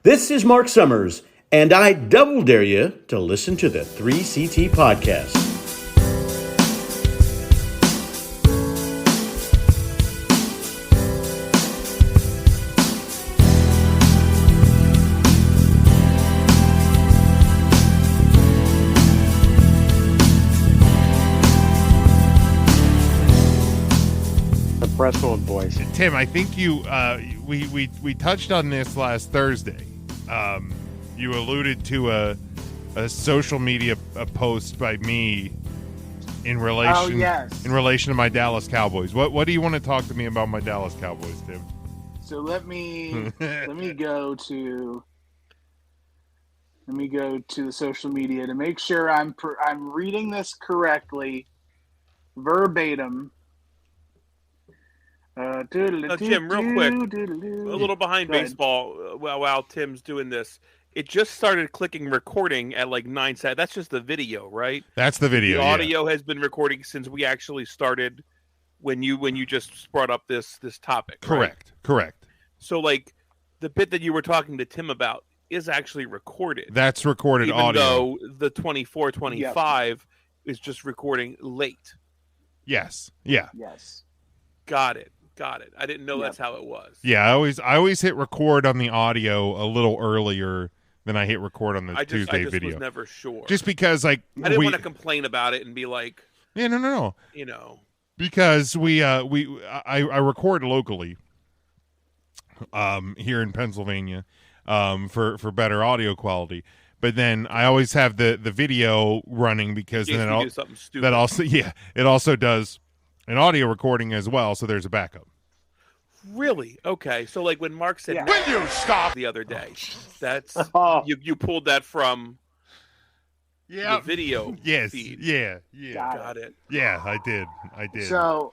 This is Mark Summers, and I double dare you to listen to the 3CT podcast. Presswood boys. Tim, I think we touched on this last Thursday. You alluded to a social media post by me in relation in relation to my Dallas Cowboys. What do you want to talk to me about my Dallas Cowboys, Tim? So let me go to the social media to make sure I'm reading this correctly, verbatim. Jim, real quick, a little behind baseball while Tim's doing this. It just started clicking recording at like 9 seconds. That's just the video, right? That's the video. The audio has been recording since we actually started when you just brought up this topic. Correct. Right? Correct. So like the bit that you were talking to Tim about is actually recorded. That's recorded even audio. Though the 24-25 is just recording late. Yes. Yeah. Yes. Got it. I didn't know that's how it was. Yeah, I always hit record on the audio a little earlier than I hit record on the Tuesday video. I was never sure. Just because like I didn't want to complain about it and be like, yeah, no. You know, because I record locally here in Pennsylvania for better audio quality. But then I always have the video running because then it also does an audio recording as well, so there's a backup. Really? Okay. So like when Mark said Will you stop the other day, that's you pulled that from the video feed. Yeah. Got it. Yeah, I did. So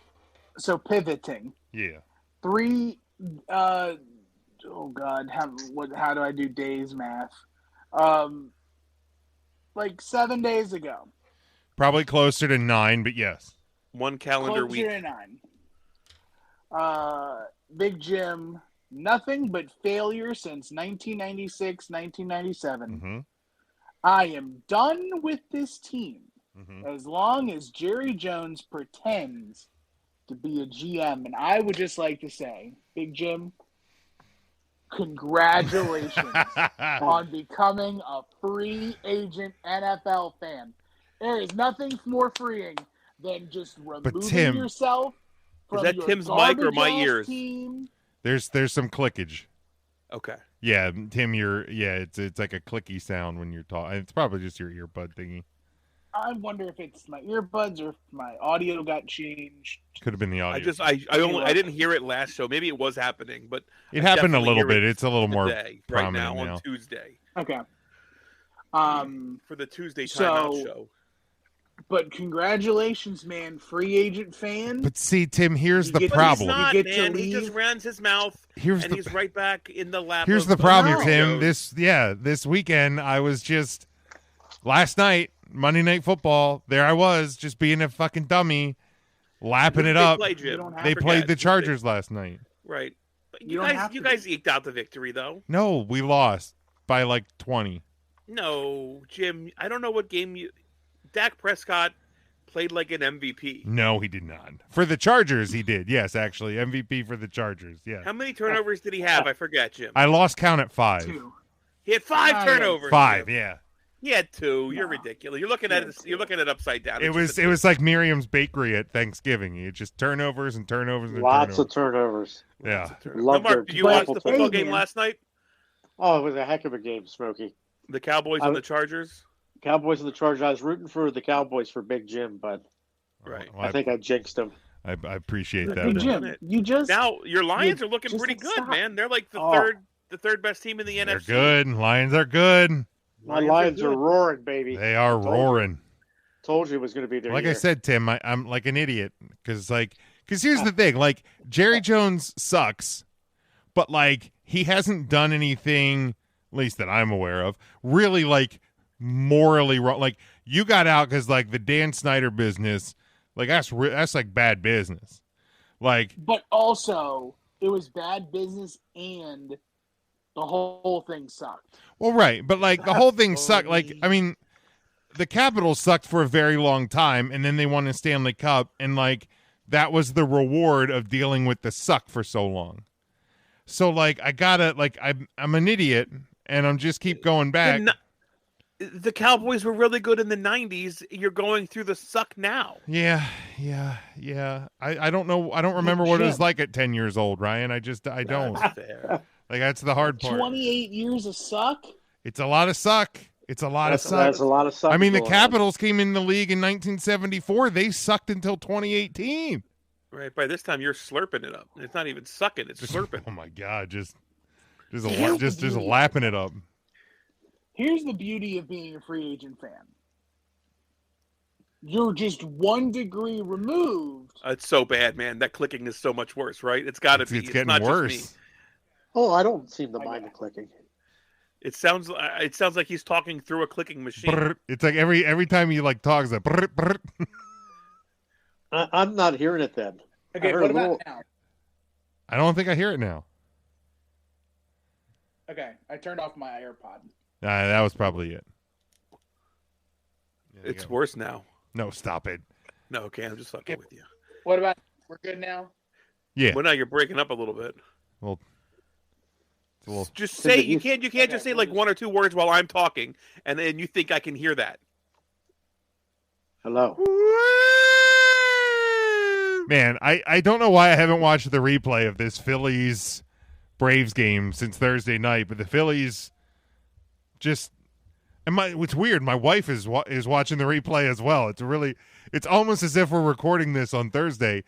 pivoting. Yeah. How do I do days math? Like 7 days ago. Probably closer to 9, but yes. One calendar week. Closer to 9. Big Jim, nothing but failure since 1996, 1997. Mm-hmm. I am done with this team Mm-hmm. as long as Jerry Jones pretends to be a GM. And I would just like to say, Big Jim, congratulations on becoming a free agent NFL fan. There is nothing more freeing than just removing yourself from your Tim's mic or my ears? Team. There's some clickage. Okay. Yeah, Tim, it's like a clicky sound when you're talking. It's probably just your earbud thingy. I wonder if it's my earbuds or if my audio got changed. Could have been the audio. I didn't hear it last show. Maybe it was happening, but it happened a little bit. It's a little more right prominent now on Tuesday. Okay. For the Tuesday timeout show. But congratulations, man, free agent fan. But see, Tim, here's the problem. He just runs his mouth, he's right back in the lap. Here's the problem, Tim. This weekend, I was just last night, Monday Night Football. There I was, just being a fucking dummy, lapping it up. They played the Chargers last night. Right. But you guys eked out the victory, though. No, we lost by like 20. No, Jim, I don't know what game Dak Prescott played like an MVP. No, he did not. For the Chargers, he did. Yes, actually. MVP for the Chargers. Yeah. How many turnovers did he have? I forget, Jim. I lost count at 5. 2. He had 5 turnovers. 5, Jim. yeah. He had 2. You're ridiculous. You're looking at it. You're looking at it upside down. It was like Miriam's Bakery at Thanksgiving. It's just turnovers and turnovers and Lots of turnovers. Yeah. Mark, did you watch the football game last night? Oh, it was a heck of a game, Smokey. The Cowboys and the Chargers? Cowboys and the Chargers. I was rooting for the Cowboys for Big Jim, but right. I think I jinxed him. I appreciate that. Big Jim, now your Lions are looking pretty good, man. They're like the third best team in the NFC. They're good. Lions are good. My Lions are roaring, baby. They are roaring. Told you it was going to be their Like year. I said, Tim, I'm like an idiot because here's the thing. Like, Jerry Jones sucks, but like he hasn't done anything, at least that I'm aware of, really like morally wrong. Like, you got out because like the Dan Snyder business, like that's like bad business. Like, but also it was bad business, and The whole thing sucked. Well, right, but like the whole thing sucked. Like, I mean, the Capitals sucked for a very long time, and then they won a Stanley Cup, and like that was the reward of dealing with the suck for so long. So like, I gotta like, I'm an idiot, and I'm just keep going back. The Cowboys were really good in the 90s. You're going through the suck now. Yeah. I don't know. I don't remember what it was like at 10 years old, Ryan. I don't. That's fair. Like, that's the hard part. 28 years of suck? It's a lot of suck. It's a lot of suck. That's a lot of suck. I mean, the Capitals came in the league in 1974. They sucked until 2018. Right. By this time, you're slurping it up. It's not even sucking. It's slurping. Oh, my God. Just lapping it up. Here's the beauty of being a free agent fan. You're just 1 degree removed. It's so bad, man. That clicking is so much worse, right? It's got to be. It's getting not worse. Just me. Oh, I don't seem to mind the clicking. It sounds like he's talking through a clicking machine. Brr. It's like every time he like talks, that. Brr, brr. I'm not hearing it then. Okay, what about now? I don't think I hear it now. Okay, I turned off my AirPod. That was probably it. Yeah, It's worse now. No, stop it. No, okay, I'm just fucking with you. What about we're good now? Yeah. Well, now you're breaking up a little bit. Well, it's a little... Just say you can't just say like 1 or 2 words while I'm talking, and then you think I can hear that. Hello. Man, I don't know why I haven't watched the replay of this Phillies Braves game since Thursday night, but the Phillies just it's weird. My wife is watching the replay as well. It's almost as if we're recording this on Thursday,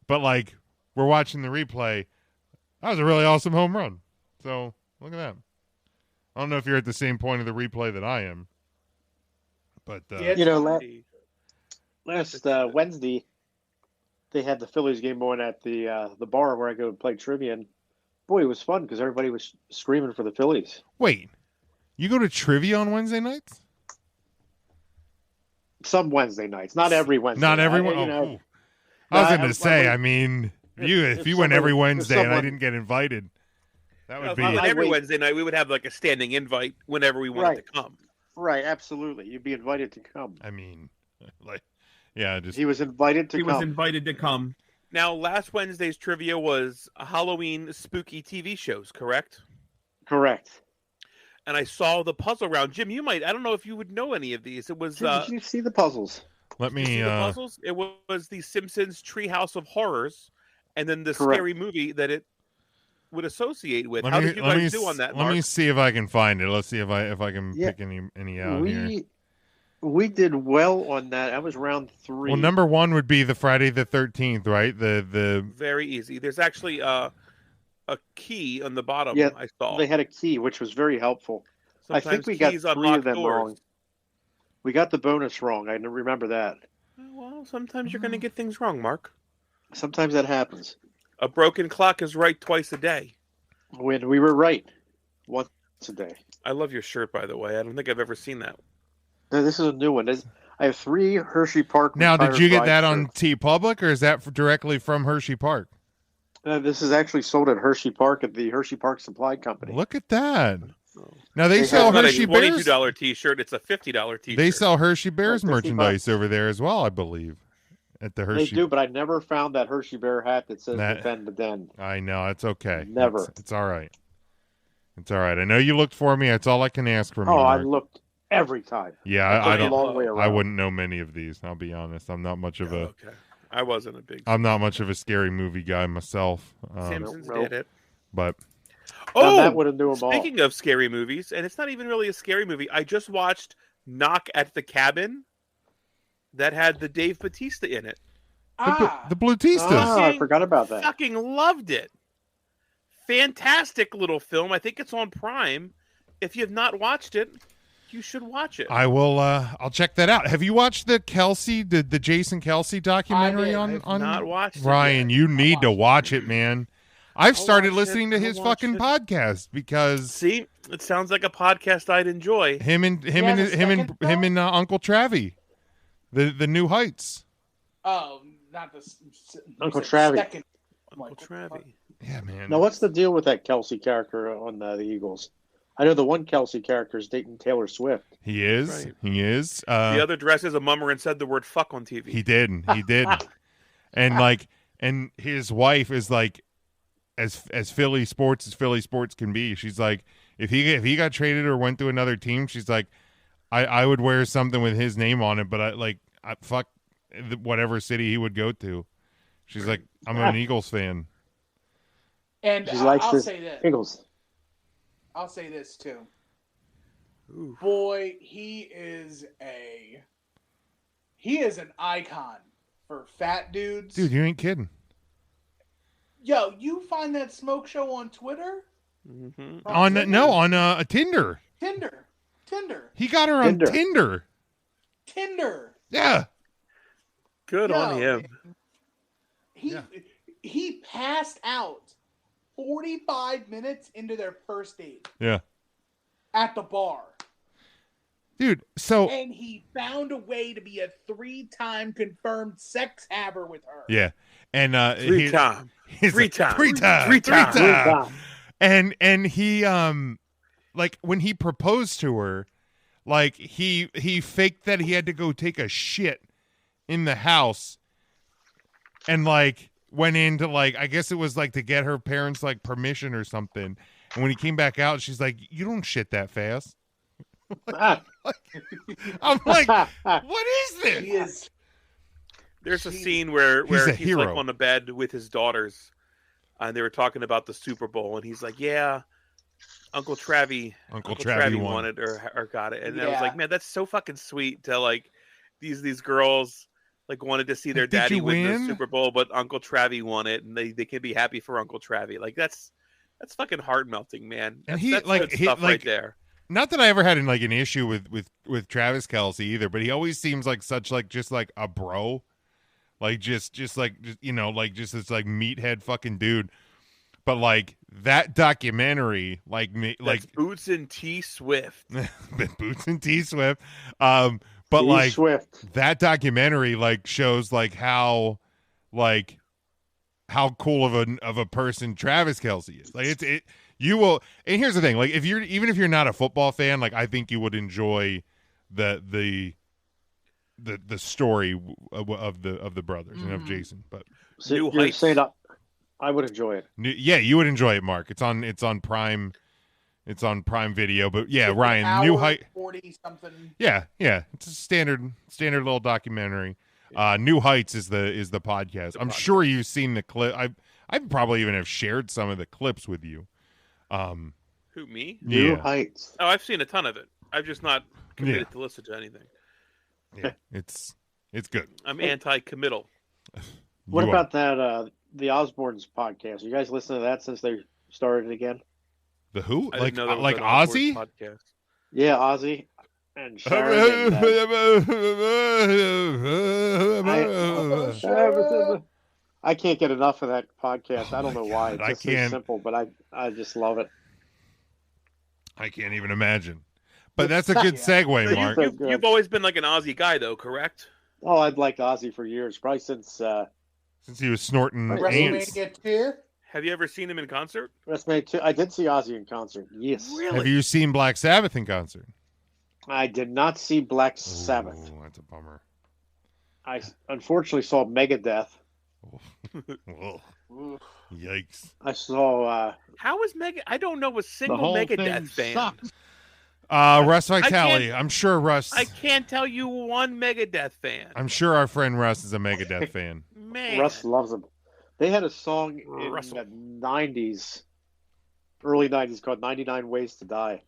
but like we're watching the replay. That was a really awesome home run. So look at that. I don't know if you're at the same point of the replay that I am, but last Wednesday they had the Phillies game on at the bar where I go to play trivia, and boy, it was fun because everybody was screaming for the Phillies. Wait. You go to trivia on Wednesday nights? Some Wednesday nights, not every Wednesday. Not every one. I was going to say, I mean, if you went every Wednesday and I didn't get invited, that would be. If every Wednesday night, we would have like a standing invite whenever we wanted to come. Right, absolutely. You'd be invited to come. I mean, like, yeah, just he was invited to come. He was invited to come. Now, last Wednesday's trivia was Halloween spooky TV shows, correct? Correct. And I saw the puzzle round. Jim, you might. I don't know if you would know any of these. It was. Did you see the puzzles? Let me. See the puzzles. It was the Simpsons Treehouse of Horrors, and then the scary movie that it would associate with. How did you guys do on that? Let me see if I can find it. Let's see if I can pick any out here. We did well on that. That was round 3. Well, number 1 would be the Friday the 13th, right? The very easy. There's actually a key on the bottom. Yeah, I saw they had a key, which was very helpful. Sometimes I think we got 3 of them doors. wrong. We got the bonus wrong. I remember that. Well, sometimes you're going to get things wrong, Mark. Sometimes that happens. A broken clock is right twice a day. When we were right once a day. I love your shirt, by the way. I don't think I've ever seen that. No, this is a new one. I have 3 Hershey Park. Now, did you get that on TeePublic, or is that directly from Hershey Park? This is actually sold at Hershey Park at the Hershey Park Supply Company. Look at that. Now they sell Hershey Bears. It's not a $22 T-shirt. It's a $50 T-shirt. They sell Hershey Bears merchandise over there as well, I believe. At the Hershey. They do, but I never found that Hershey Bear hat that says "Defend the Den." I know, it's okay. Never. It's all right. It's all right. I know you looked for me. That's all I can ask from you. Oh, I Mark. looked every time. Yeah, I don't. Long way around. I wouldn't know many of these. I'll be honest. I'm not much of a. Okay. I wasn't a big. I'm not much of a scary movie guy myself. Simpsons did it, but. Oh, that would have knew them all. Speaking of scary movies, and it's not even really a scary movie. I just watched Knock at the Cabin. That had the Dave Bautista in it. The Bautista. I forgot about that. Fucking loved it. Fantastic little film. I think it's on Prime. If you have not watched it, you should watch it. I will. I'll check that out. Have you watched the Jason Kelsey documentary on? Not watched it Ryan, yet. you need to watch it, man. I've started listening to his fucking podcast because see, it sounds like a podcast I'd enjoy. Him and Uncle Travie, the New Heights. Oh, not the Uncle Travie. Uncle Travie. Yeah, man. Now, what's the deal with that Kelsey character on the Eagles? I know the one Kelsey character is dating Taylor Swift. He is. Right. He is. The other dressed as a mummer and said the word "fuck" on TV. He did. He did. And his wife is like, as Philly sports can be. She's like, if he got traded or went to another team, she's like, I would wear something with his name on it, but I fuck whatever city he would go to. She's like, I'm an Eagles fan. And She likes I'll the say this. Eagles. I'll say this too. Ooh. Boy, he is an icon for fat dudes. Dude, you ain't kidding. Yo, you find that smoke show on Twitter? Mm-hmm. On a Tinder. Tinder. He got her on Tinder. Yeah. Good on him. He passed out 45 minutes into their first date. Yeah. At the bar. Dude, And he found a way to be a 3-time confirmed sex haver with her. Yeah. And three times. And he like when he proposed to her, like he faked that he had to go take a shit in the house and like went into like, I guess it was like to get her parents like permission or something. And when he came back out, she's like, "You don't shit that fast." I'm like, what is this? He is. There's a scene where he's like on the bed with his daughters, and they were talking about the Super Bowl, and he's like, "Yeah, Uncle Travie wanted or got it," and I was like, "Man, that's so fucking sweet to like these girls like wanted to see their daddy win the Super Bowl, but Uncle Travie won it, and they can be happy for Uncle Travie. Like that's fucking heart melting, man. That's good stuff right there." Not that I ever had an issue with Travis Kelce either, but he always seems like such like just like a bro. Like just this like meathead fucking dude. But like that documentary, like Boots and T Swift. Boots and T Swift. But like Swift. That documentary like shows like how cool of a person Travis Kelce is. Like you will, and here's the thing, like if you're not a football fan, like I think you would enjoy the story of the brothers and of Jason. But so you're saying I would enjoy it. Yeah, you would enjoy it, Mark. It's on Prime. It's on Prime Video. But yeah, Ryan, New Heights. 40 something. Yeah, it's a standard little documentary. New Heights is the podcast. I'm sure you've seen the clip. I probably even have shared some of the clips with you. Who, me? New Heights. Oh, I've seen a ton of it. I've just not committed to listen to anything. Yeah, it's good. I'm anti-committal. What about that the Osbournes podcast? You guys listen to that since they started again? The who? Like Ozzy? Podcast. Yeah, Ozzy and Sharon. I can't get enough of that podcast. I don't know why. It's just so simple, but I just love it. I can't even imagine. But that's a good segue, Mark. You've always been like an Ozzy guy, though, correct? Oh, I'd liked Ozzy for years, probably since he was snorting ants. WrestleMania 2. Have you ever seen him in concert? WrestleMania 2. I did see Ozzy in concert. Yes. Really? Have you seen Black Sabbath in concert? I did not see Black Sabbath. Oh, that's a bummer. I unfortunately saw Megadeth. Yikes! I saw. How is I don't know a single Megadeth fan. Sucks. Russ Vitale. I'm sure Russ. I can't tell you one Megadeth fan. I'm sure our friend Russ is a Megadeth fan. Man, Russ loves them. They had a song in the 90s, early 90s, called 99 Ways to Die.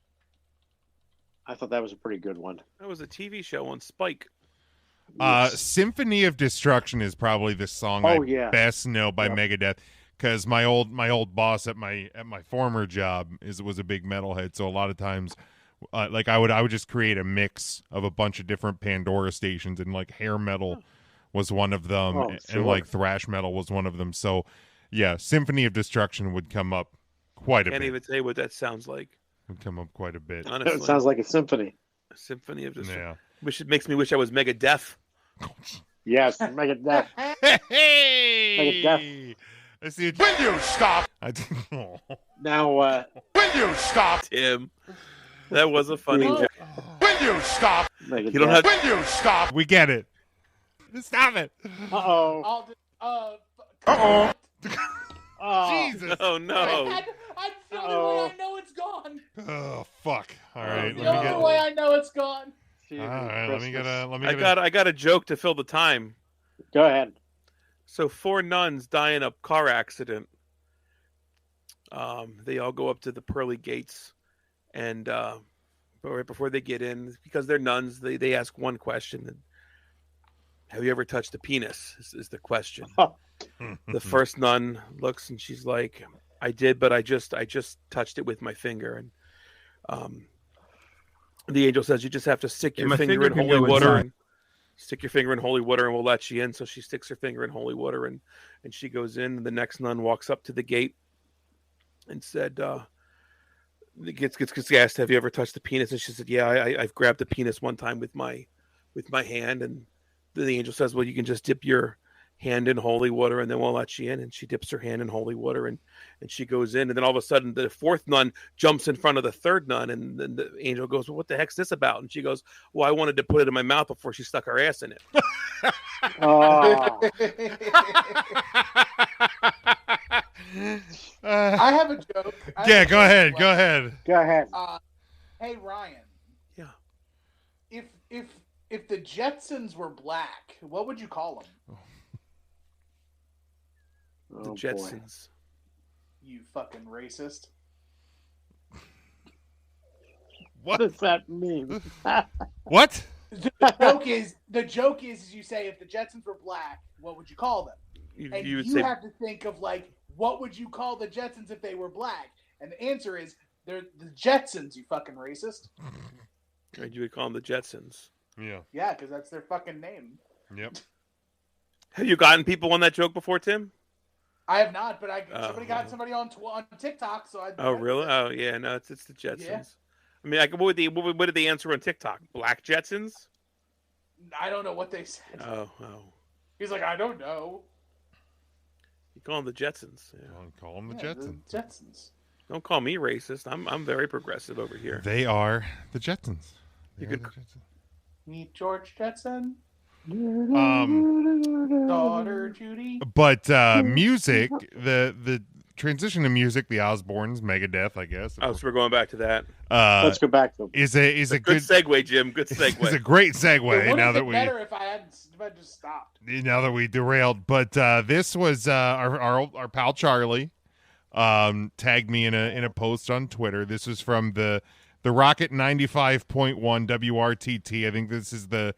I thought that was a pretty good one. That was a TV show on Spike. Yes. Symphony of Destruction is probably the song I best know by Megadeth, because my old boss at my former job was a big metalhead, so a lot of times like I would just create a mix of a bunch of different Pandora stations, and like hair metal was one of them, and like thrash metal was one of them. So yeah, Symphony of Destruction would come up quite a bit. Can't even say what that sounds like. Would come up quite a bit. Honestly. It sounds like a symphony. A Symphony of Destruction. Yeah. It makes me wish I was Megadeth. Yes, Megadeth. Hey! I see it. Will you stop? Now, will you stop? Tim, that was a funny joke. Will you stop? You don't have. Will you stop? We get it. Stop it. Uh-oh. Uh-oh. Jesus. Oh no. I'm the only way I know it's gone. Oh fuck. All right. The only way I know it's gone. All right. Let me get I got a joke to fill the time. Go ahead. So 4 nuns die in a car accident. They all go up to the pearly gates, and but right before they get in, because they're nuns, they ask one question: "Have you ever touched a penis?" Is the question. The first nun looks and she's like, "I did, but I just touched it with my finger." And the angel says, "You just have to stick your finger in holy water and stick your finger in holy water, and we'll let you in." So she sticks her finger in holy water, and she goes in. And the next nun walks up to the gate and said, gets asked, "Have you ever touched the penis?" And she said, "Yeah, I've grabbed the penis one time with my hand." And then the angel says, "Well, you can just dip your hand in holy water, and then we'll let you in." And she dips her hand in holy water, and she goes in. And then all of a sudden, the fourth nun jumps in front of the third nun, and then the angel goes, "Well, what the heck's this about?" And she goes, "Well, I wanted to put it in my mouth before she stuck her ass in it." I have a joke. Yeah, go ahead. Go ahead. Go ahead. Hey Ryan. Yeah. If the Jetsons were black, what would you call them? The Jetsons. You fucking racist. What does that mean? What? The joke is you say if the Jetsons were black, what would you call them? And You would you say have to think of like, what would you call the Jetsons if they were black? And the answer is they're the Jetsons. You fucking racist. you would call them the Jetsons. Yeah. Yeah, because that's their fucking name. Yep. Have you gotten people on that joke before, Tim? I have not, but somebody got somebody on TikTok. So I. Oh really? Oh yeah. No, it's the Jetsons. Yeah. I mean, what did they answer on TikTok? Black Jetsons? I don't know what they said. Oh. He's like, I don't know. You call them the Jetsons. Yeah. Call them the Jetsons. The Jetsons. Don't call me racist. I'm very progressive over here. They are the Jetsons. You could Meet George Jetson. Um, Daughter Judy. But music, the transition to music, the Osbournes, Megadeth, I guess. Oh, so we're going back to that. Let's go back to them. Is a good segue, Jim. Good segue. It's a great segue. Would Now have that been we better if I just stopped. now that we derailed, but this was our pal Charlie tagged me in a post on Twitter. This was from the Rocket 95.1 WRTT. I think this is the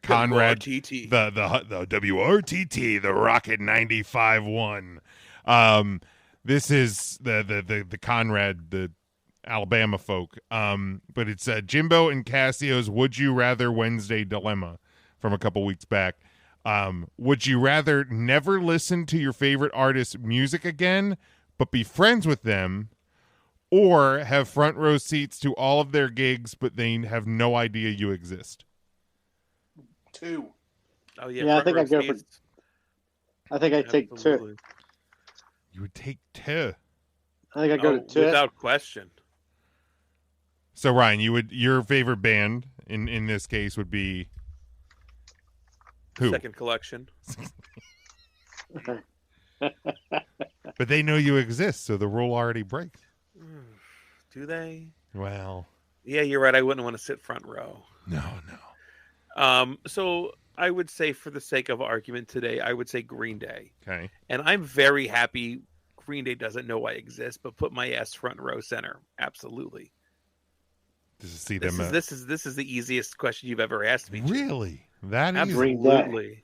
Conrad WRTT. the WRTT, the Rocket 95.1. This is the Conrad, the Alabama folk. But it's Jimbo and Cassio's Would You Rather Wednesday dilemma from a couple weeks back. Would you rather never listen to your favorite artist's music again, but be friends with them, or have front row seats to all of their gigs, but they have no idea you exist? 2. Oh yeah. Yeah, I think I go for. I think I take 2. You would take 2. I think I go to 2 without question. So Ryan, your favorite band in this case would be who? Second Collection. But they know you exist, so the rule already breaks. Do they? Well, yeah, you're right. I wouldn't want to sit front row. No. So I would say, for the sake of argument today, I would say Green Day. Okay. And I'm very happy Green Day doesn't know I exist, but put my ass front row center. Absolutely. To see This them. This is the easiest question you've ever asked me. Jim. Really? That is absolutely.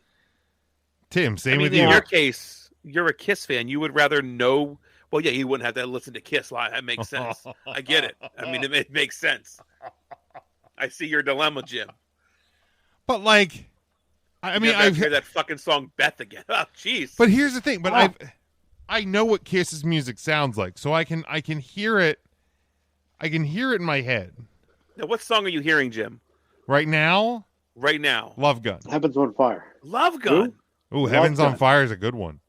Tim, same with in you. your case, you're a Kiss fan. You would rather know. Well, yeah, you wouldn't have to listen to Kiss live. That makes sense. I get it. I mean, it makes sense. I see your dilemma, Jim. But like, I mean, I've heard that fucking song Beth again. Oh, jeez. But here's the thing. But I know what Kiss's music sounds like, so I can hear it. I can hear it in my head. Now, what song are you hearing, Jim? Right now? Right now. Love Gun. Heaven's on Fire. Love Gun. Ooh, Heaven's on Fire is a good one.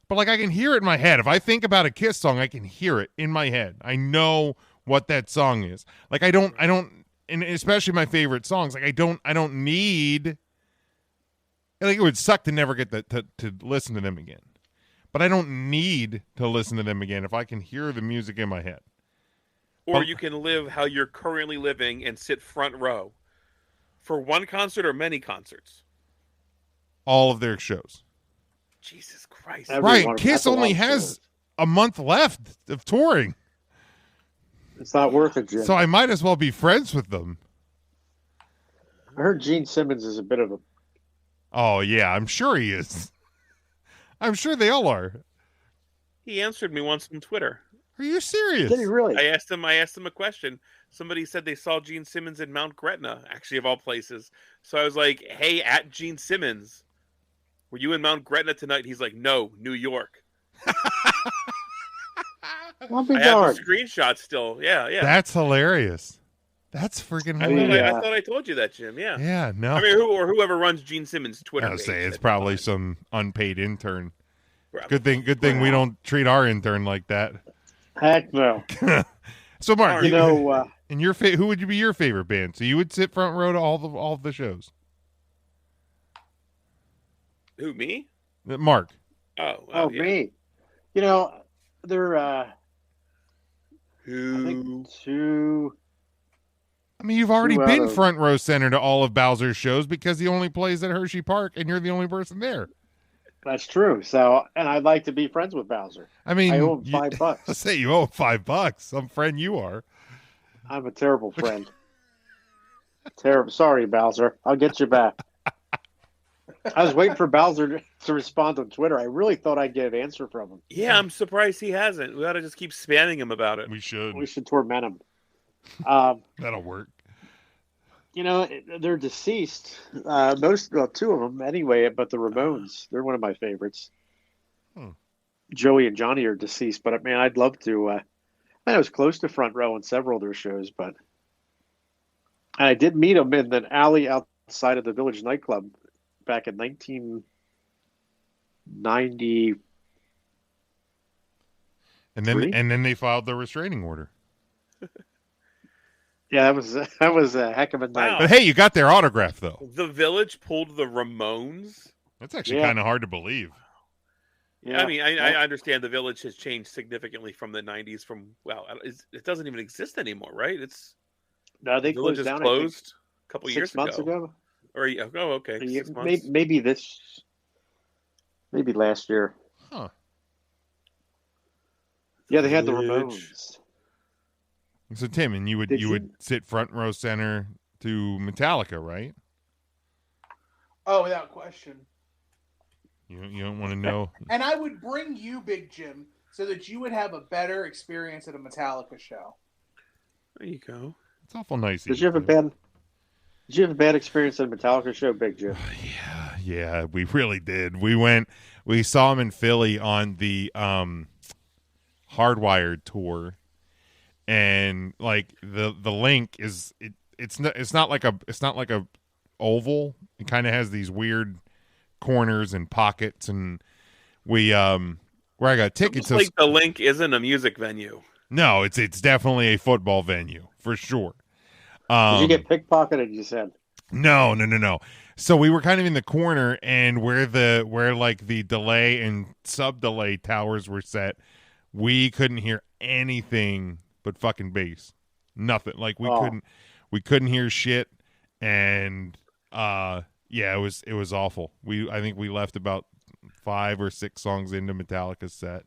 But like I can hear it in my head. If I think about a Kiss song, I can hear it in my head. I know what that song is. Like I don't, and especially my favorite songs. Like I don't need. Like it would suck to never get to listen to them again. But I don't need to listen to them again if I can hear the music in my head. Or you can live how you're currently living and sit front row for one concert or many concerts. All of their shows. Jesus Christ. Right. Kiss only has a month left of touring. It's not worth it, Jim. So I might as well be friends with them. I heard Gene Simmons is a bit of a... Oh, yeah. I'm sure he is. I'm sure they all are. He answered me once on Twitter. Are you serious? Did he really? I asked him a question. Somebody said they saw Gene Simmons in Mount Gretna, actually, of all places. So I was like, hey, at Gene Simmons, were you in Mount Gretna tonight? He's like, no, New York. I have the screenshot still. Yeah. That's hilarious. That's freaking hilarious. I thought I told you that, Jim. Yeah. Yeah, no. I mean, whoever runs Gene Simmons' Twitter page. Say it's probably some unpaid intern. Probably. Good thing we don't treat our intern like that. Heck no. So, Mark, you know, and who would be your favorite band? So you would sit front row to all of the shows. Who, me? Mark. Oh, yeah. Me. You know, they're who? I mean, you've already been front row center to all of Bowser's shows because he only plays at Hershey Park, and you're the only person there. That's true. So, and I'd like to be friends with Bowser. I mean, I owe him $5. Let's say you owe him $5. Some friend you are. I'm a terrible friend. Terrible. Sorry, Bowser. I'll get you back. I was waiting for Bowser to respond on Twitter. I really thought I'd get an answer from him. Yeah, I'm surprised he hasn't. We ought to just keep spamming him about it. We should. We should torment him. That'll work. You know, they're deceased. Two of them anyway, but the Ramones, they're one of my favorites. Joey and Johnny are deceased, but man, I'd love to. I was close to front row in several of their shows, but I did meet them in an alley outside of the Village nightclub back in 1990. And then they filed the restraining order. Yeah, that was a heck of a night. Wow. But hey, you got their autograph though. The Village pulled the Ramones. That's actually kind of hard to believe. Yeah, I mean, I understand the Village has changed significantly from the '90s. It doesn't even exist anymore, right? No, they Village closed down. Closed a couple years 6 months ago. Or okay, 6 months. Maybe last year. Huh. Yeah, they had the Ramones. So Tim, and you would sit front row center to Metallica, right? Oh, without question. You don't want to know. And I would bring you, Big Jim, so that you would have a better experience at a Metallica show. There you go. It's awful nice. Did you have a bad experience at a Metallica show, Big Jim? Yeah, we really did. We saw him in Philly on the Hardwired tour. And like the link is it's not like a oval. It kind of has these weird corners and pockets, and where I got tickets. Like the link isn't a music venue. No, it's definitely a football venue for sure. Did you get pickpocketed? You said no. So we were kind of in the corner, and where like the delay and sub delay towers were set, we couldn't hear anything but fucking bass. Nothing. Like we couldn't hear shit, and it was awful. I think we left about 5 or 6 songs into Metallica's set.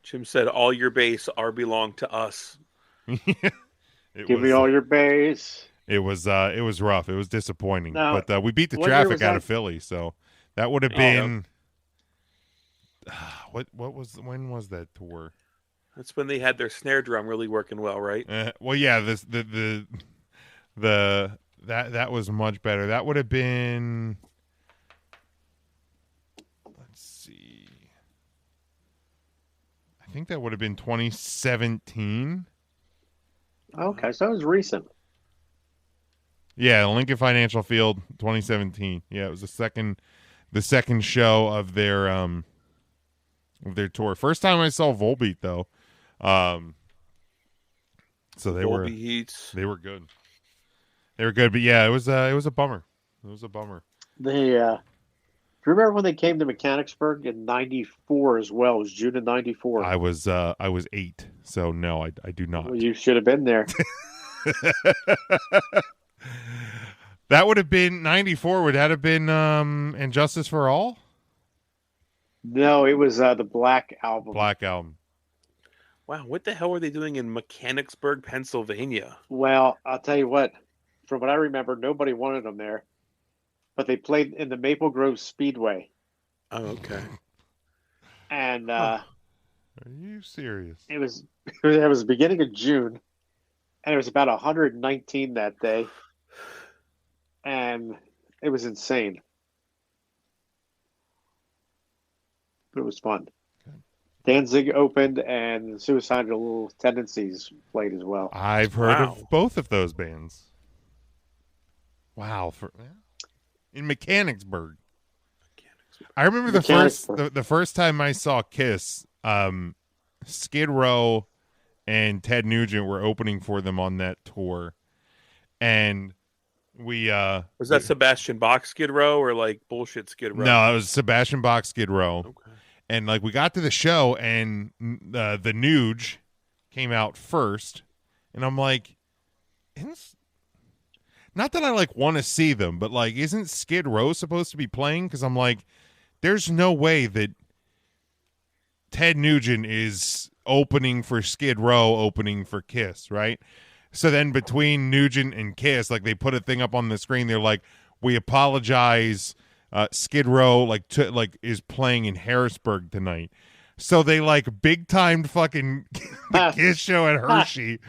Jim said, "All your bass belong to us." Give me all your bass. It was rough. It was disappointing, now, but we beat the traffic out of Philly, so that would have been. When was that tour? That's when they had their snare drum really working well, right? Well, yeah, that was much better. That would have been. Let's see. I think that would have been 2017. Okay, so it was recent. Yeah, Lincoln Financial Field, 2017. Yeah, it was the second show of their of their tour. First time I saw Volbeat though. So they were Heats. They were good. They were good, but yeah, it was a bummer. It was a bummer. They do you remember when they came to Mechanicsburg in '94 as well? It was June of '94. I was 8, so no, I do not. Well, you should have been there. That would have been 94. Would that have been And Justice for All? No, it was the Black Album. Black Album. Wow, what the hell were they doing in Mechanicsburg, Pennsylvania? Well, I'll tell you what. From what I remember, nobody wanted them there, but they played in the Maple Grove Speedway. Oh, okay. And Are you serious? it was the beginning of June, and it was about 119 that day, and it was insane. But it was fun. Danzig opened, and Suicidal Tendencies played as well. I've heard of both of those bands. Wow, in Mechanicsburg. I remember the first time I saw Kiss, Skid Row and Ted Nugent were opening for them on that tour, and we was that Sebastian Bach Skid Row or like bullshit Skid Row? No, it was Sebastian Bach Skid Row. Okay. And like we got to the show, and the Nuge came out first, and I'm like, not that I like want to see them, but like, isn't Skid Row supposed to be playing? Because I'm like, there's no way that Ted Nugent is opening for Skid Row, opening for Kiss, right? So then between Nugent and Kiss, like they put a thing up on the screen. They're like, we apologize. Skid Row is playing in Harrisburg tonight, so they like big timed fucking the Kiss show at Hershey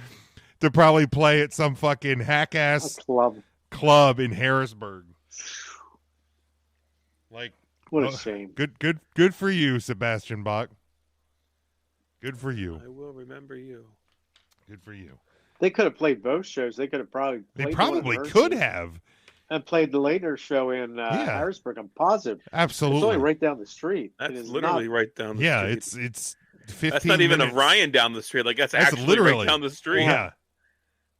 to probably play at some fucking hack ass club in Harrisburg. Like, what a shame. Good for you, Sebastian Bach. Good for you. I will remember you. Good for you. They could have played both shows. They could have probably. They probably could have. And played the later show in Harrisburg. I'm positive. Absolutely. It's only right down the street. That's literally right down the street. Yeah, it's 15 That's not even minutes. a Ryan down the street. Like that's actually literally right down the street. Yeah.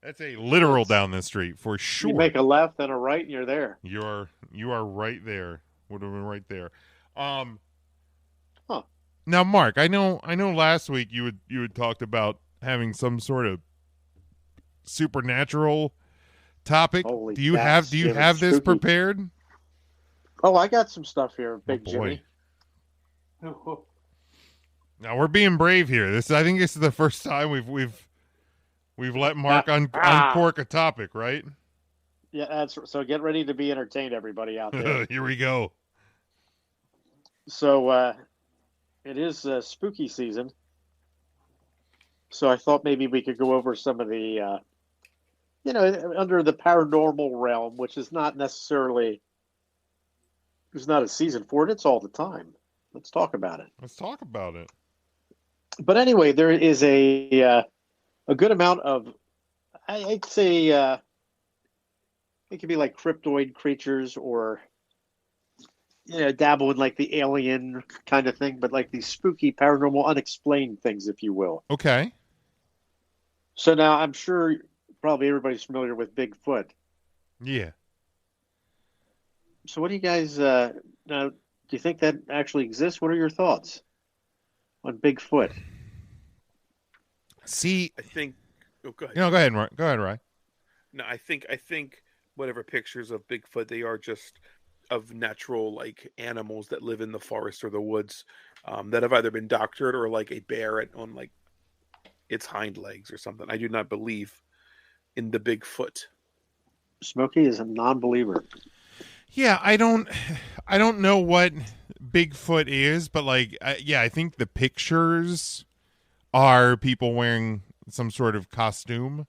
That's a literal down the street for sure. You make a left and a right and you're there. You are right there. Would have been right there. Now, Mark, I know last week you had talked about having some sort of supernatural topic. Holy do you have this spooky. prepared? Oh, I got some stuff here, Big boy. Jimmy. Now we're being brave here. I think this is the first time we've let Mark uncork a topic, right? Yeah, so get ready to be entertained, everybody out there. Here we go. So it is spooky season. So I thought maybe we could go over some of the under the paranormal realm, which is not necessarily, there's not a season for it. It's all the time. Let's talk about it. But anyway, there is a good amount of, I'd say, it could be like cryptoid creatures or, dabble in like the alien kind of thing, but like these spooky, paranormal, unexplained things, if you will. Okay. So now I'm sure probably everybody's familiar with Bigfoot. Yeah. So what do you guys now? Do you think that actually exists? What are your thoughts on Bigfoot? See, I think. Oh, go ahead. Go ahead, Ryan. Go ahead, Ryan. No, I think whatever pictures of Bigfoot, they are just of natural like animals that live in the forest or the woods that have either been doctored or like a bear on like its hind legs or something. I do not believe in the Bigfoot. Smokey is a non-believer. Yeah, I don't know what Bigfoot is, but like, I think the pictures are people wearing some sort of costume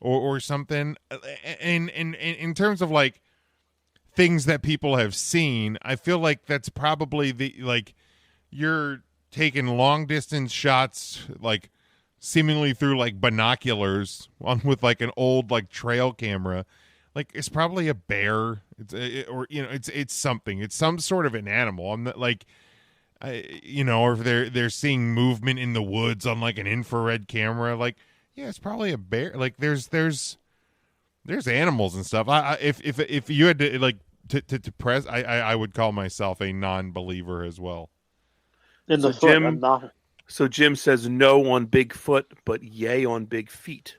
or something. And in terms of like things that people have seen, I feel like that's probably you're taking long distance shots, like seemingly through like binoculars with like an old like trail camera. Like it's probably a bear, it's something. It's some sort of an animal. I'm not like, or if they're seeing movement in the woods on like an infrared camera, like yeah, it's probably a bear. Like there's animals and stuff. If you had to like to press, I would call myself a non-believer as well. In the foot, so Jim says no on Bigfoot, but yay on big feet.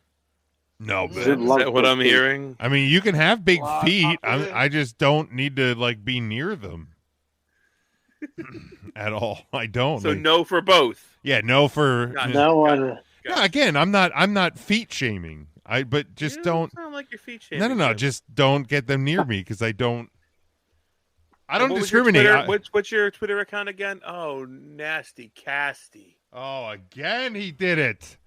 No, is that what I'm hearing? I mean, you can have big feet. I just don't need to like be near them at all. I don't. So no for both. Yeah, no for no. Again, I'm not feet shaming. But just don't sound like you're feet shaming. No. Just don't get them near me because I don't discriminate. What's your Twitter account again? Oh, Nasty Casty. Oh, again he did it.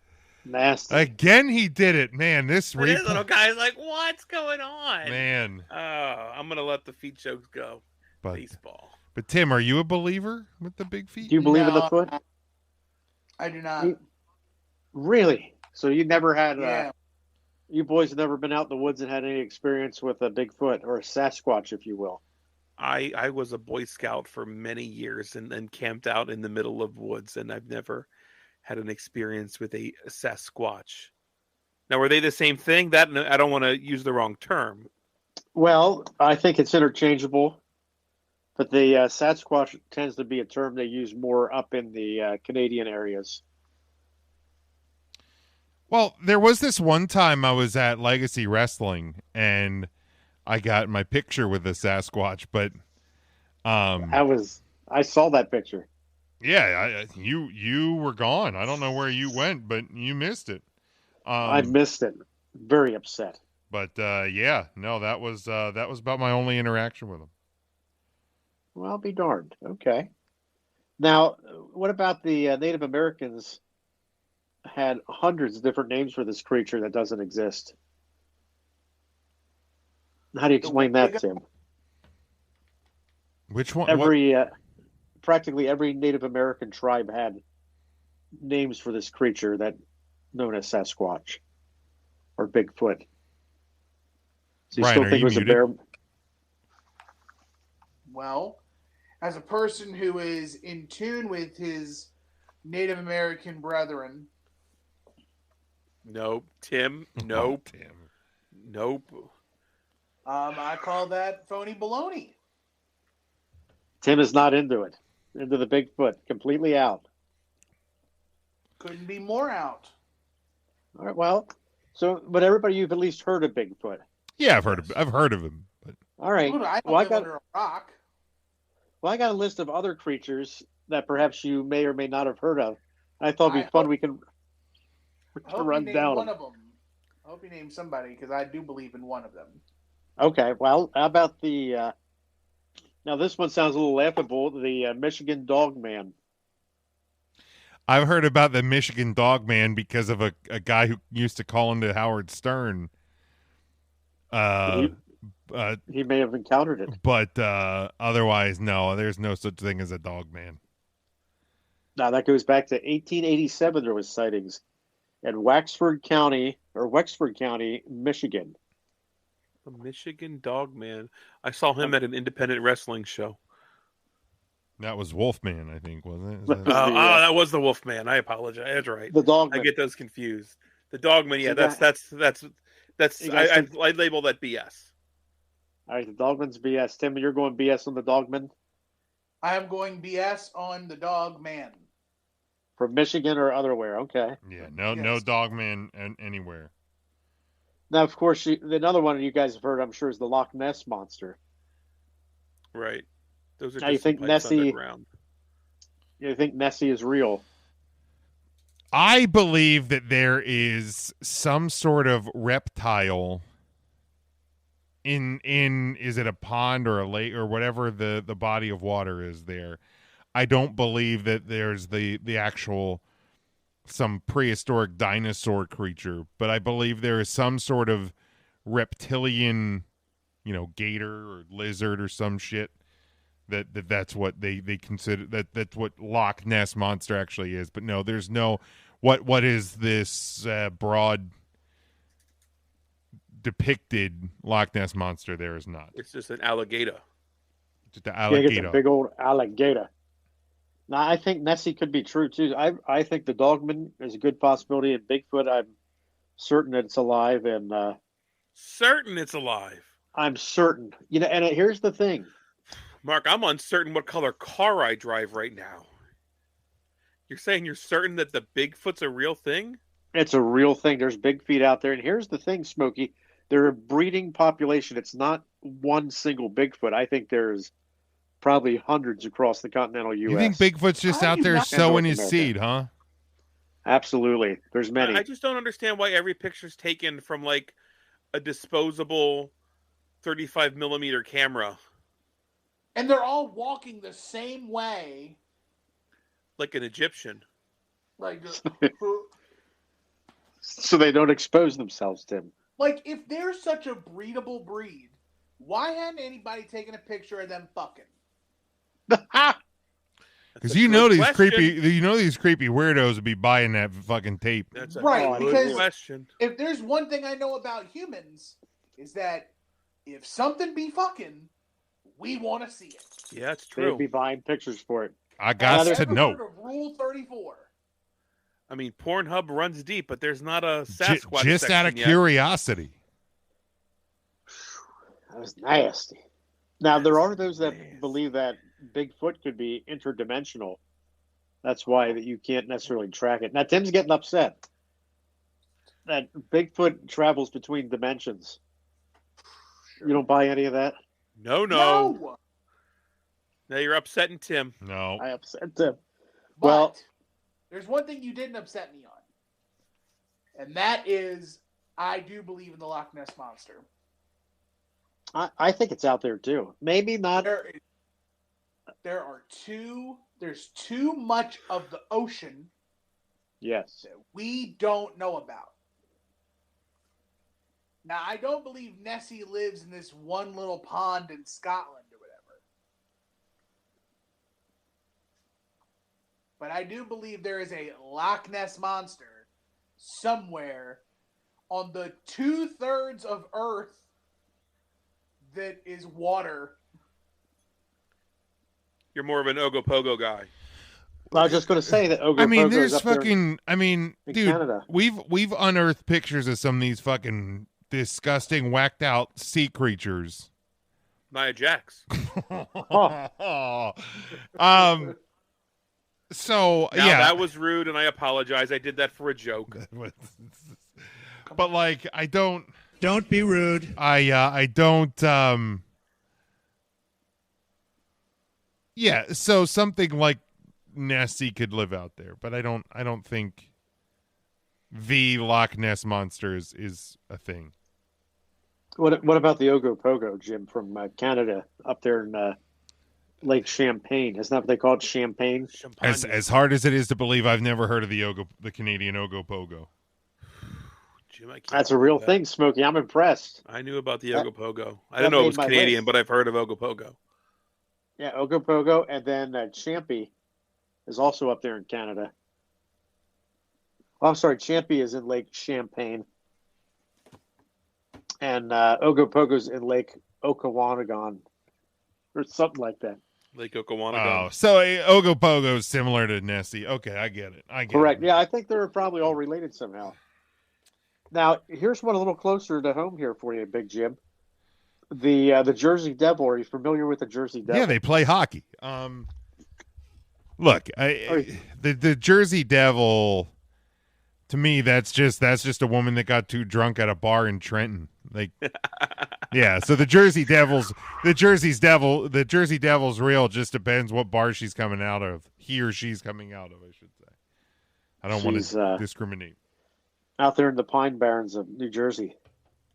Nasty. Again he did it. Man, this little guy's like, what's going on? Man. Oh, I'm gonna let the feet jokes go. Baseball. But Tim, are you a believer with the big feet? Do you believe in the foot? I do not. Really? So you never had you boys have never been out in the woods and had any experience with a Bigfoot or a Sasquatch, if you will? I was a Boy Scout for many years and camped out in the middle of woods, and I've never had an experience with a Sasquatch. Now, were they the same thing? That I don't want to use the wrong term. Well, I think it's interchangeable, but the Sasquatch tends to be a term they use more up in the Canadian areas. Well, there was this one time I was at Legacy Wrestling, and I got my picture with the Sasquatch, but I saw that picture. Yeah, you were gone. I don't know where you went, but you missed it. I missed it. Very upset. But that was about my only interaction with him. Well, I'll be darned. Okay. Now, what about the Native Americans? Had hundreds of different names for this creature that doesn't exist. How do you explain that, Tim? Which one? Practically every Native American tribe had names for this creature that known as Sasquatch or Bigfoot. So you Ryan, still think it was muted? a bear? Well, as a person who is in tune with his Native American brethren. Nope. Tim. Nope. Tim. Nope. I call that phony baloney. Tim is not into it. Into the Bigfoot. Completely out. Couldn't be more out. All right. Well, but everybody, you've at least heard of Bigfoot. Yeah, I've heard of him. But... All right. Dude, I live under a rock. Well, I got a list of other creatures that perhaps you may or may not have heard of. I thought it'd be fun. We can run down one of them. I hope you name somebody because I do believe in one of them. Okay. Well, how about the? Now this one sounds a little laughable. The Michigan Dog Man. I've heard about the Michigan Dog Man because of a guy who used to call into Howard Stern. He may have encountered it. But otherwise, no, there's no such thing as a dog man. Now, that goes back to 1887. There was sightings in Wexford County, Michigan. The Michigan Dog Man. I saw him at an independent wrestling show. That was Wolfman, I think, wasn't it? That was the Wolfman. I apologize. That's right. The Dogman. I get those confused. The Dogman, yeah, that's I label that BS. All right, the Dogman's BS. Tim, you're going BS on the Dogman? I am going BS on the Dog Man. From Michigan or otherwhere, okay. Yeah, no Dogman anywhere. Now, of course, another one you guys have heard, I'm sure, is the Loch Ness Monster. Right. Those are now, you think Nessie? You think Nessie is real? I believe that there is some sort of reptile in is it a pond or a lake or whatever the body of water is there. I don't believe that there's the actual some prehistoric dinosaur creature, but I believe there is some sort of reptilian, gator or lizard or some shit that's what they consider that's what Loch Ness Monster actually is. But no, there's no what is this broad depicted Loch Ness Monster? There is not. It's just an alligator. Just an alligator. It's a big old alligator. Now, I think Nessie could be true too. I think the Dogman is a good possibility, and Bigfoot, I'm certain that it's alive, and certain it's alive. I'm certain. And here's the thing, Mark. I'm uncertain what color car I drive right now. You're saying you're certain that the Bigfoot's a real thing? It's a real thing. There's big feet out there, and here's the thing, Smokey. They're a breeding population. It's not one single Bigfoot. I think there's probably hundreds across the continental U.S. You think Bigfoot's just out there sowing his seed, huh? Absolutely. There's many. I just don't understand why every picture's taken from like a disposable 35 millimeter camera. And they're all walking the same way. Like an Egyptian. Like, so they don't expose themselves, Tim. Like, if they're such a breedable breed, why hadn't anybody taken a picture of them fucking? Because these creepy weirdos would be buying that fucking tape. That's a right, because question. If there's one thing I know about humans, is that if something be fucking, we want to see it. Yeah, it's true. They'd be buying pictures for it. I got to know. Rule 34. I mean, Pornhub runs deep, but there's not a Sasquatch just out of curiosity. That was nasty. Now, there are those that believe that Bigfoot could be interdimensional. That's why that you can't necessarily track it. Now, Tim's getting upset that Bigfoot travels between dimensions. You don't buy any of that? No. Now you're upsetting Tim. No. I upset Tim. Well, there's one thing you didn't upset me on. And that is, I do believe in the Loch Ness Monster. I think it's out there too. Maybe not. There's too much of the ocean. Yes. That we don't know about. Now, I don't believe Nessie lives in this one little pond in Scotland or whatever. But I do believe there is a Loch Ness Monster somewhere on the 2/3 of Earth that is water. You're more of an Ogopogo guy. I was just going to say that Ogopogo there's up fucking. Dude, Canada. we've unearthed pictures of some of these fucking disgusting, whacked out sea creatures. Nia Jax. So now, yeah, that was rude, and I apologize. I did that for a joke. But like, I don't. Don't be rude. I don't. Yeah, so something like Nessie could live out there, but I don't think the Loch Ness Monster is a thing. What about the Ogopogo, Jim, from Canada up there in Lake Champlain? Isn't that what they call it, Champagne? As hard as it is to believe, I've never heard of the Canadian Ogopogo. Jim, that's a real thing, Smokey. I'm impressed. I knew about the Ogopogo. I didn't know it was Canadian, but I've heard of Ogopogo. Yeah, Ogopogo, and then Champy is also up there in Canada. Oh, I'm sorry, Champy is in Lake Champlain. And Ogopogo's in Lake Okanagan, or something like that. Lake Okanagan. Oh, so Ogopogo is similar to Nessie. Okay, I get it. Correct. Yeah, I think they're probably all related somehow. Now, here's one a little closer to home here for you, Big Jim. The Jersey Devil. Are you familiar with the Jersey Devil? Yeah, they play hockey. Look, the Jersey Devil, to me, that's just a woman that got too drunk at a bar in Trenton. Like, yeah. So the Jersey Devil's real. Just depends what bar she's coming out of. He or she's coming out of, I should say. I don't want to discriminate. Out there in the Pine Barrens of New Jersey.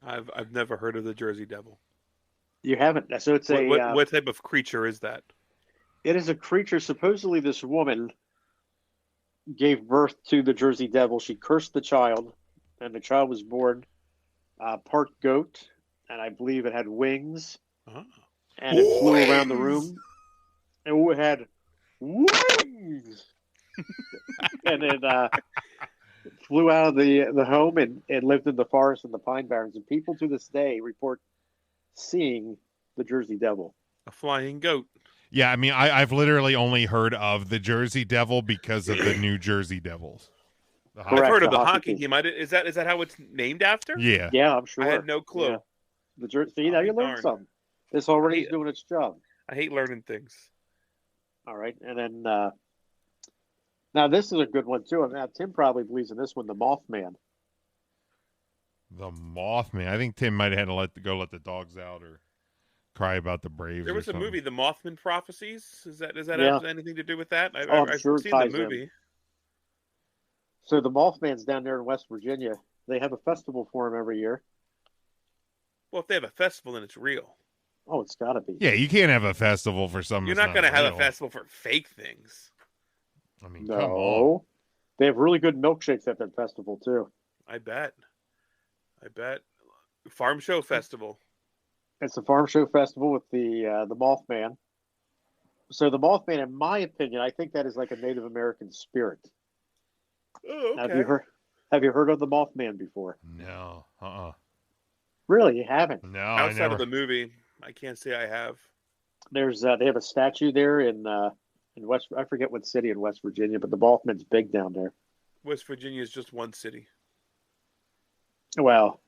I've never heard of the Jersey Devil. You haven't? So it's what type of creature is that? It is a creature. Supposedly, this woman gave birth to the Jersey Devil. She cursed the child, and the child was born part goat, and I believe it had wings, and it flew around the room. It had wings, and it flew out of the home and lived in the forest and the Pine Barrens. And people to this day report seeing the Jersey Devil. A flying goat. Yeah, I mean, I've literally only heard of the Jersey Devil because of the New Jersey Devils. I've heard of the hockey team. Is that how it's named after? Yeah. Yeah, I'm sure. I had no clue. Yeah. The Jersey. Now you learned something. This already is doing its job. I hate learning things. All right, and then now this is a good one too. Now Tim probably believes in this one, the Mothman. The Mothman. I think Tim might have had to let the dogs out or cry about the Braves. There was a movie, The Mothman Prophecies. Does that Yeah. have anything to do with that? I'm sure I've seen the movie. So the Mothman's down there in West Virginia. They have a festival for him every year. Well, if they have a festival, then it's real. Oh, it's got to be. Yeah, you can't have a festival for something. You're not going to have a festival for fake things. I mean, no. come on. They have really good milkshakes at that festival too. I bet. Farm Show Festival. It's a farm show festival with the Mothman. So the Mothman, in my opinion, I think that is like a Native American spirit. Oh, okay. Have you heard of the Mothman before? No. Really, you haven't? No. Outside of the movie, I can't say I have. There's they have a statue there in West. I forget what city in West Virginia, but the Mothman's big down there. West Virginia is just one city. Well,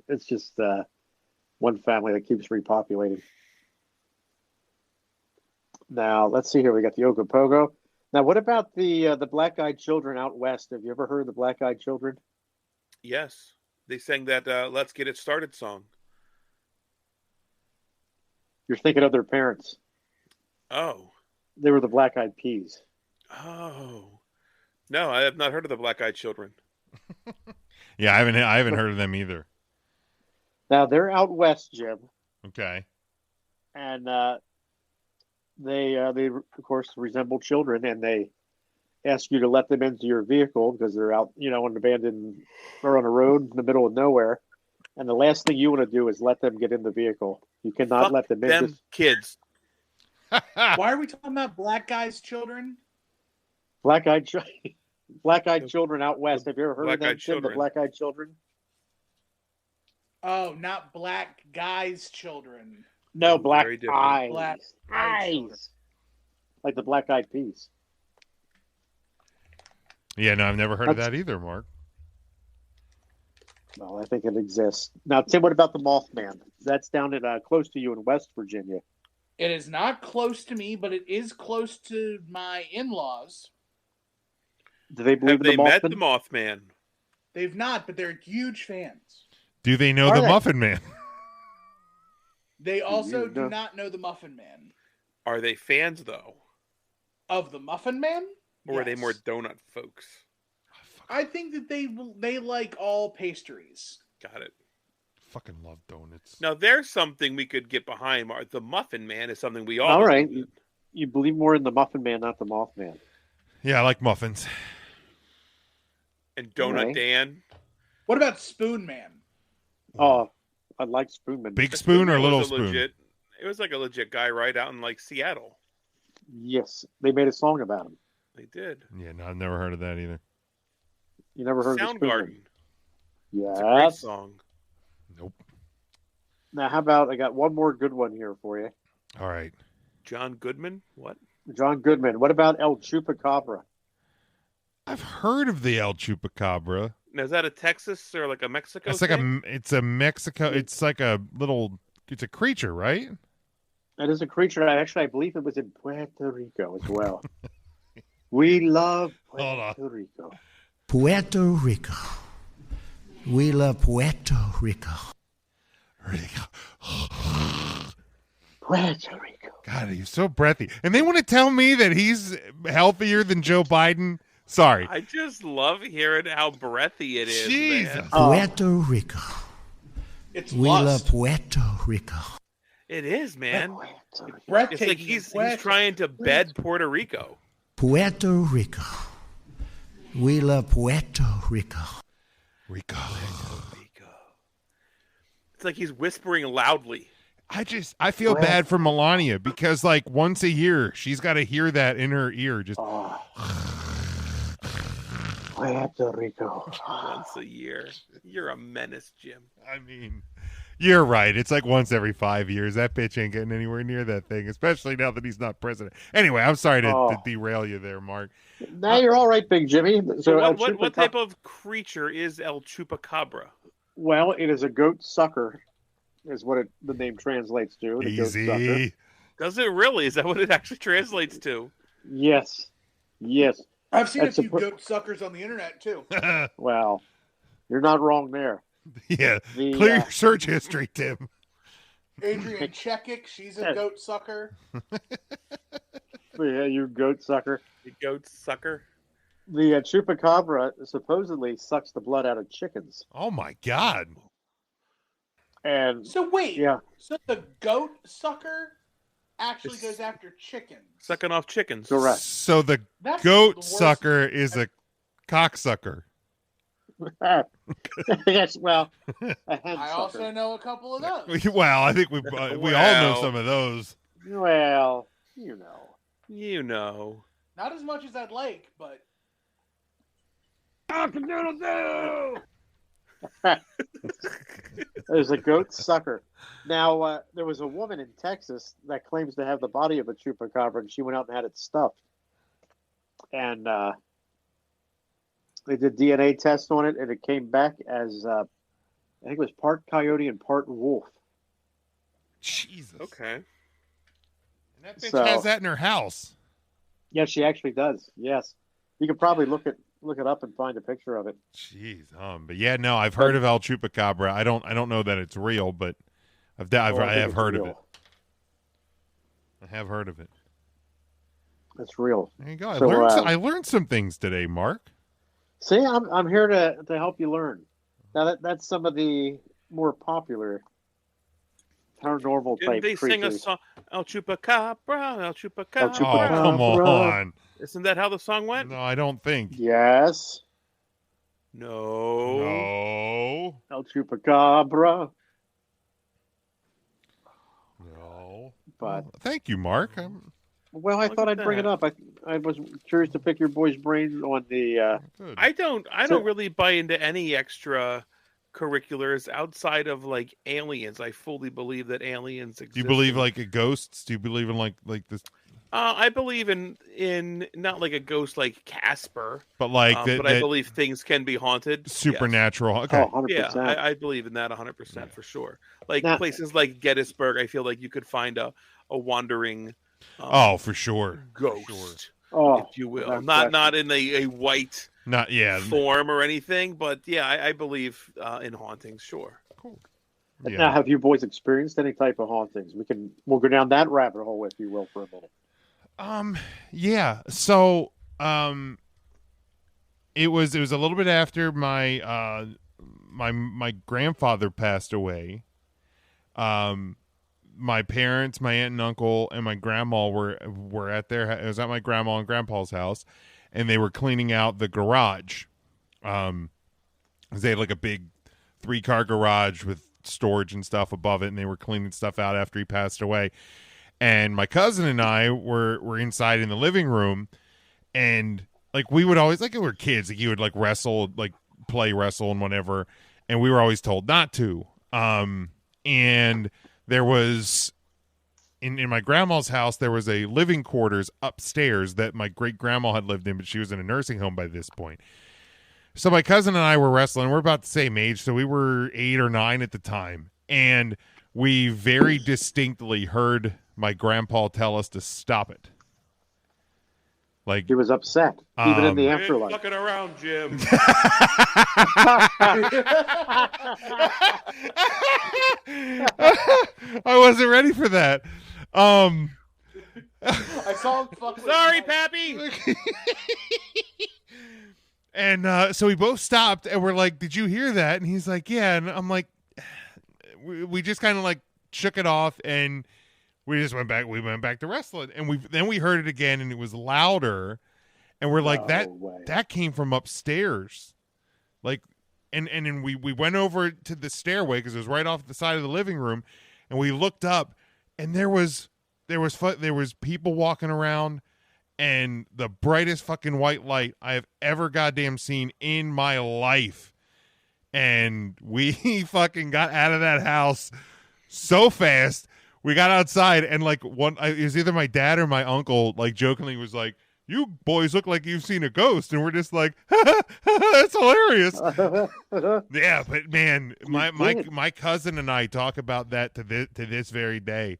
it's just one family that keeps repopulating. Now, let's see here. We got the Ogopogo. Now, what about the Black-Eyed Children out west? Have you ever heard of the Black-Eyed Children? Yes. They sang that Let's Get It Started song. You're thinking of their parents. Oh. They were the Black-Eyed Peas. Oh. No, I have not heard of the Black-Eyed Children. Yeah, I haven't heard of them either. Now, they're out west, Jim. Okay. And they of course resemble children, and they ask you to let them into your vehicle because they're out, on an abandoned or on a road in the middle of nowhere. And the last thing you want to do is let them get in the vehicle. You cannot let them in. Kids. Why are we talking about black guys' children? Black-eyed children out west. Have you ever heard of them, Tim? The Black-eyed Children? Oh, not black guys' children. No, black eyes. Black eyes. Like the Black-Eyed Peas. Yeah, no, I've never heard of that either, Mark. Well, I think it exists. Now, Tim, what about the Mothman? That's down at close to you in West Virginia. It is not close to me, but it is close to my in-laws. Do they believe Have they in the met Mothman? the Mothman? They've not, but they're huge fans. Do they know the Muffin Man? They also do not know the Muffin Man. Are they fans, though? Of the Muffin Man? Or are they more donut folks? I think that they like all pastries. Got it. Fucking love donuts. Now, there's something we could get behind. The Muffin Man is something we all right. You believe more in the Muffin Man, not the Mothman. Yeah, I like muffins. And Donut Dan. What about Spoon Man? Oh, I like Spoon Man. Big Spoon or Little Spoon? It was like a legit guy right out in Seattle. Yes, they made a song about him. They did. Yeah, no, I've never heard of that either. You never heard of Soundgarden? Yeah, it's a great song. Nope. Now, how about I got one more good one here for you? All right. John Goodman? What? John Goodman. What about El Chupacabra? I've heard of the El Chupacabra. Now, is that a Texas or like a Mexico? It's like it's a Mexico. It's like a little. It's a creature, right? It is a creature. I believe it was in Puerto Rico as well. We love Puerto Rico. Puerto Rico. We love Puerto Rico. Puerto Rico. God, he's so breathy. And they want to tell me that he's healthier than Joe Biden? Sorry. I just love hearing how breathy it is. Jesus. Man. Puerto Rico. We love Puerto Rico. It is, man. It's like he's trying to bed Puerto Rico. Puerto Rico. We love Puerto Rico. Rico. It's like he's whispering loudly. I feel bad for Melania because like once a year she's got to hear that in her ear. Just Puerto Rico. Once a year. You're a menace, Jim. I mean, You're right. It's like once every 5 years. That bitch ain't getting anywhere near that thing, especially now that he's not president. Anyway, I'm sorry to derail you there, Mark. No, you're all right, Big Jimmy. So what type of creature is El Chupacabra? Well, it is a goat sucker, is what the name translates to. Easy. Goat sucker. Does it really? Is that what it actually translates to? Yes. I've seen a few goat suckers on the internet too. Well, you're not wrong there. Yeah. Clear your search history, Tim. Adrian Chekic, she's a goat sucker. Yeah, you goat sucker. The goat sucker. The chupacabra supposedly sucks the blood out of chickens. Oh my God! And so wait, yeah. So the goat sucker actually goes after chickens, sucking off chickens. Correct. So the goat sucker is a cocksucker. Yes, well, a hen I sucker. also know a couple of those. Well, I think we all know some of those. Well, you know. Not as much as I'd like, but. There's a goat sucker. Now, there was a woman in Texas that claims to have the body of a chupacabra, and she went out and had it stuffed. And they did DNA tests on it, and it came back as, I think it was part coyote and part wolf. Jesus. Okay. And that bitch has that in her house. Yes, she actually does. Yes. You could probably look it up and find a picture of it. Jeez, but yeah, no, I've heard of El Chupacabra. I don't know that it's real, but I have heard of it. I have heard of it. It's real. There you go. I learned some things today, Mark. See, I'm here to help you learn. Now that's some of the more popular paranormal type creatures. Didn't they sing a song? El Chupacabra, El Chupacabra. Oh, come on. Isn't that how the song went? No, I don't think. Yes. No. El Chupacabra. No. But thank you, Mark. Well, I thought I'd bring it up. I was curious to pick your boy's brain on the. I don't really buy into any extra curriculars outside of like aliens. I fully believe that aliens exist. Do you believe like ghosts? Do you believe in like this? I believe in not like a ghost like Casper, but like but I believe things can be haunted. Supernatural. Yes. Okay. Oh, 100%. Yeah, I believe in that 100% for sure. Like places like Gettysburg, I feel like you could find a wandering for sure. Ghost, for sure. If you will. Not in a white form or anything, but yeah, I believe in hauntings, sure. Cool. Yeah. Now, have you boys experienced any type of hauntings? We'll go down that rabbit hole, if you will, for a minute. Yeah. So, it was a little bit after my my grandfather passed away. My parents, my aunt and uncle, and my grandma were at it was at my grandma and grandpa's house, and they were cleaning out the garage. They had like a big 3-car garage with storage and stuff above it, and they were cleaning stuff out after he passed away. And my cousin and I were inside in the living room, and like we would always, like we were kids, like you would like wrestle, like play wrestle and whatever, and we were always told not to. And there was in my grandma's house, there was a living quarters upstairs that my great grandma had lived in, but she was in a nursing home by this point. So my cousin and I were wrestling. We're about the same age, so we were 8 or 9 at the time, and we very distinctly heard my grandpa tell us to stop it. Like he was upset, even in the afterlife. Fucking around, Jim. I wasn't ready for that. I saw him fucking. Sorry, Pappy. And so we both stopped, and we're like, "Did you hear that?" And he's like, "Yeah." And I'm like, "We just kind of like shook it off, and we just went back. We went back to wrestling, and then we heard it again, and it was louder, and we're like, that came from upstairs, like, and then we went over to the stairway because it was right off the side of the living room, and we looked up, and there was people walking around, and the brightest fucking white light I have ever goddamn seen in my life. And we fucking got out of that house so fast. We got outside, and like it was either my dad or my uncle, like jokingly was like, "You boys look like you've seen a ghost," and we're just like, "That's hilarious." Yeah, but man, my cousin and I talk about that to this very day,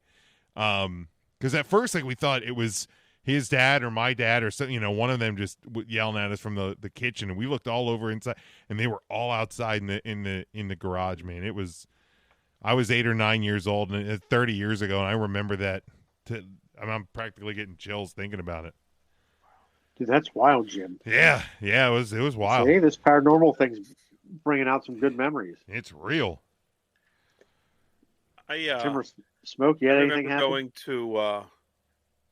because at first, like, we thought it was his dad or my dad or something, one of them just yelling at us from the kitchen, and we looked all over inside, and they were all outside in the garage. Man, it was. I was 8 or 9 years old, and 30 years ago, and I remember that. I'm practically getting chills thinking about it. Dude, that's wild, Jim. Yeah, it was wild. Hey, this paranormal thing's bringing out some good memories. It's real. Tim or Smoke, you had anything happen? Going to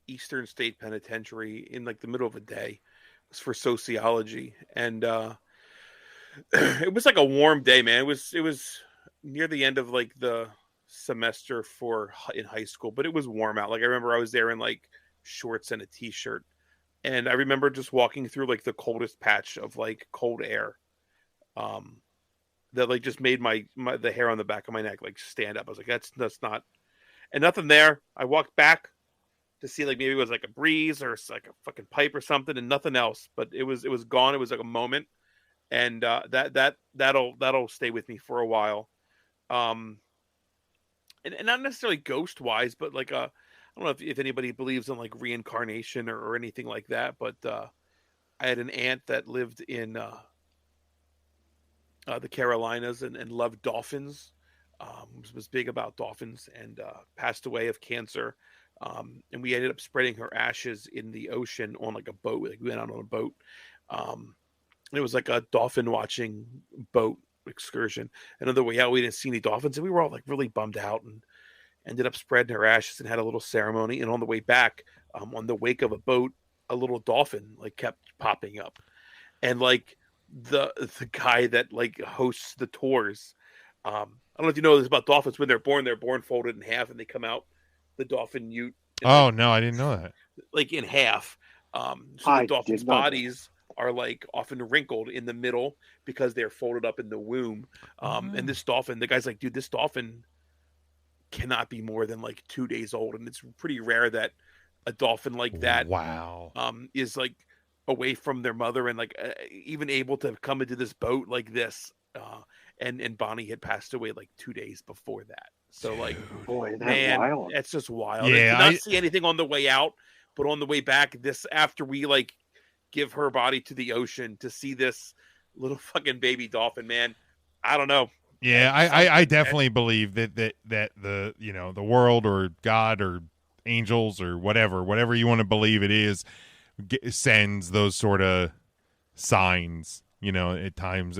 Eastern State Penitentiary in like the middle of a day. It was for sociology, and it was like a warm day, man. It was near the end of like the semester in high school, but it was warm out. Like I remember I was there in like shorts and a t-shirt, and I remember just walking through like the coldest patch of like cold air, that like just made the hair on the back of my neck like stand up. I was like, that's not, and nothing there. I walked back to see like maybe it was like a breeze or like a fucking pipe or something, and nothing else. But it was gone. It was like a moment, and that'll stay with me for a while. And not necessarily ghost wise, but like I don't know if anybody believes in like reincarnation or anything like that, but I had an aunt that lived in the Carolinas and loved dolphins, was big about dolphins, and passed away of cancer. And we ended up spreading her ashes in the ocean on like a boat. Like we went out on a boat. It was like a dolphin watching boat excursion, and on the way out we didn't see any dolphins, and we were all like really bummed out, and ended up spreading her ashes and had a little ceremony. And on the way back, on the wake of a boat, a little dolphin like kept popping up, and like the guy that like hosts the tours, I don't know if you know this about dolphins. When they're born folded in half, and they come out the dolphin ute. Oh no, I didn't know that. Like in half. So the dolphins' bodies are like often wrinkled in the middle because they're folded up in the womb. And this dolphin, the guy's like, dude, this dolphin cannot be more than like 2 days old. And it's pretty rare that a dolphin like that, is like away from their mother and like even able to come into this boat like this. And Bonnie had passed away like 2 days before that. So like, boy, man, wild. that's just wild. Yeah, I did not see anything on the way out, but on the way back, after we like give her body to the ocean to see this little fucking baby dolphin, man, I don't know. Yeah, I definitely believe that the the world or God or angels or whatever you want to believe it is, sends those sort of signs. At times.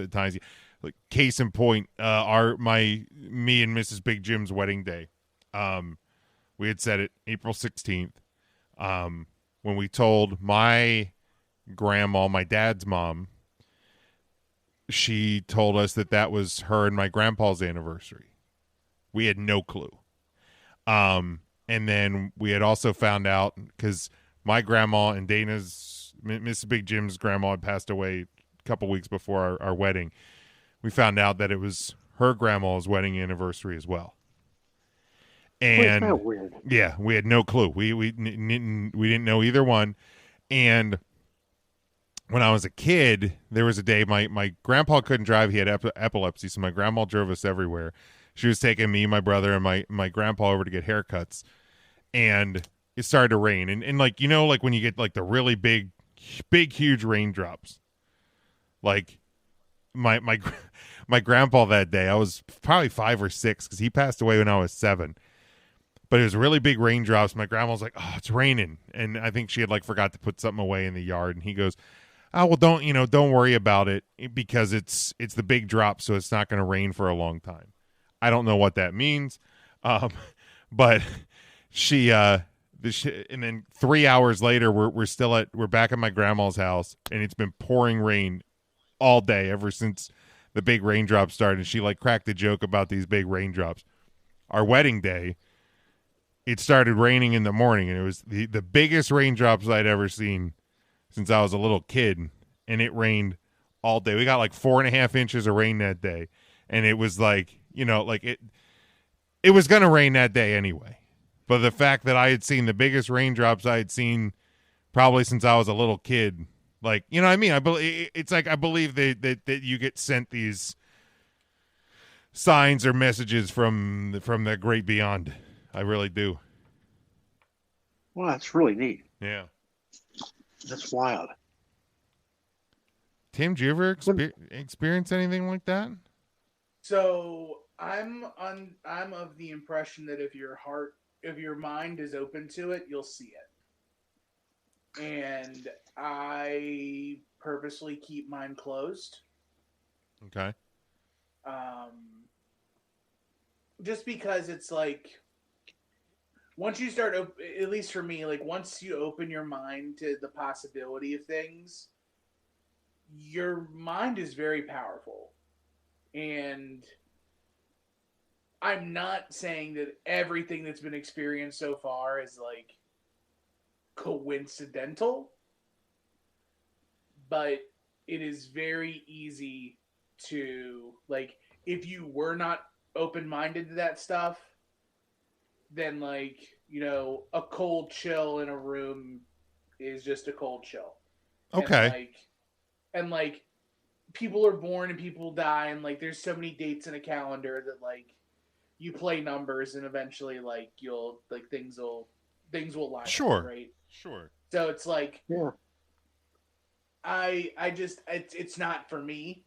Like case in point, me and Mrs. Big Jim's wedding day. We had set it April 16th. When we told my grandma, my dad's mom, she told us that was her and my grandpa's anniversary. We had no clue. And then we had also found out, because my grandma and Mrs. Big Jim's grandma had passed away a couple weeks before our wedding. We found out that it was her grandma's wedding anniversary as well. And that's weird. Yeah, we had no clue. We didn't know either one. And when I was a kid, there was a day my grandpa couldn't drive. He had epilepsy, so my grandma drove us everywhere. She was taking me, my brother, and my grandpa over to get haircuts. And it started to rain. And like, like when you get like the really big, huge raindrops. Like my grandpa that day, I was probably 5 or 6 because he passed away when I was 7. But it was really big raindrops. My grandma was like, "Oh, it's raining," and I think she had like forgot to put something away in the yard. And he goes, "Oh, well, don't worry about it because it's the big drop, so it's not going to rain for a long time." I don't know what that means, but she and then 3 hours later, we're back at my grandma's house, and it's been pouring rain all day ever since the big raindrops started. And she like cracked a joke about these big raindrops. Our wedding day, it started raining in the morning, and it was the biggest raindrops I'd ever seen since I was a little kid, and it rained all day. We got like 4.5 inches of rain that day, and it was like, like it was gonna rain that day anyway. But the fact that I had seen the biggest raindrops I had seen probably since I was a little kid, like, you know what I mean? I believe it's like I believe that you get sent these signs or messages from the great beyond. I really do. Well, that's really neat. Yeah, that's wild. Tim, do you ever experience anything like that? So I'm of the impression that if your mind is open to it, you'll see it. And I purposely keep mine closed. Okay. Just because it's like, once you start, at least for me, like once you open your mind to the possibility of things, your mind is very powerful. And I'm not saying that everything that's been experienced so far is like coincidental, but it is very easy to, like, if you were not open-minded to that stuff, then, like, a cold chill in a room is just a cold chill. Okay. And people are born and people die, and like there's so many dates in a calendar that like you play numbers, and eventually like you'll like things will line up, right? Sure. So it's like, yeah. I just it's not for me,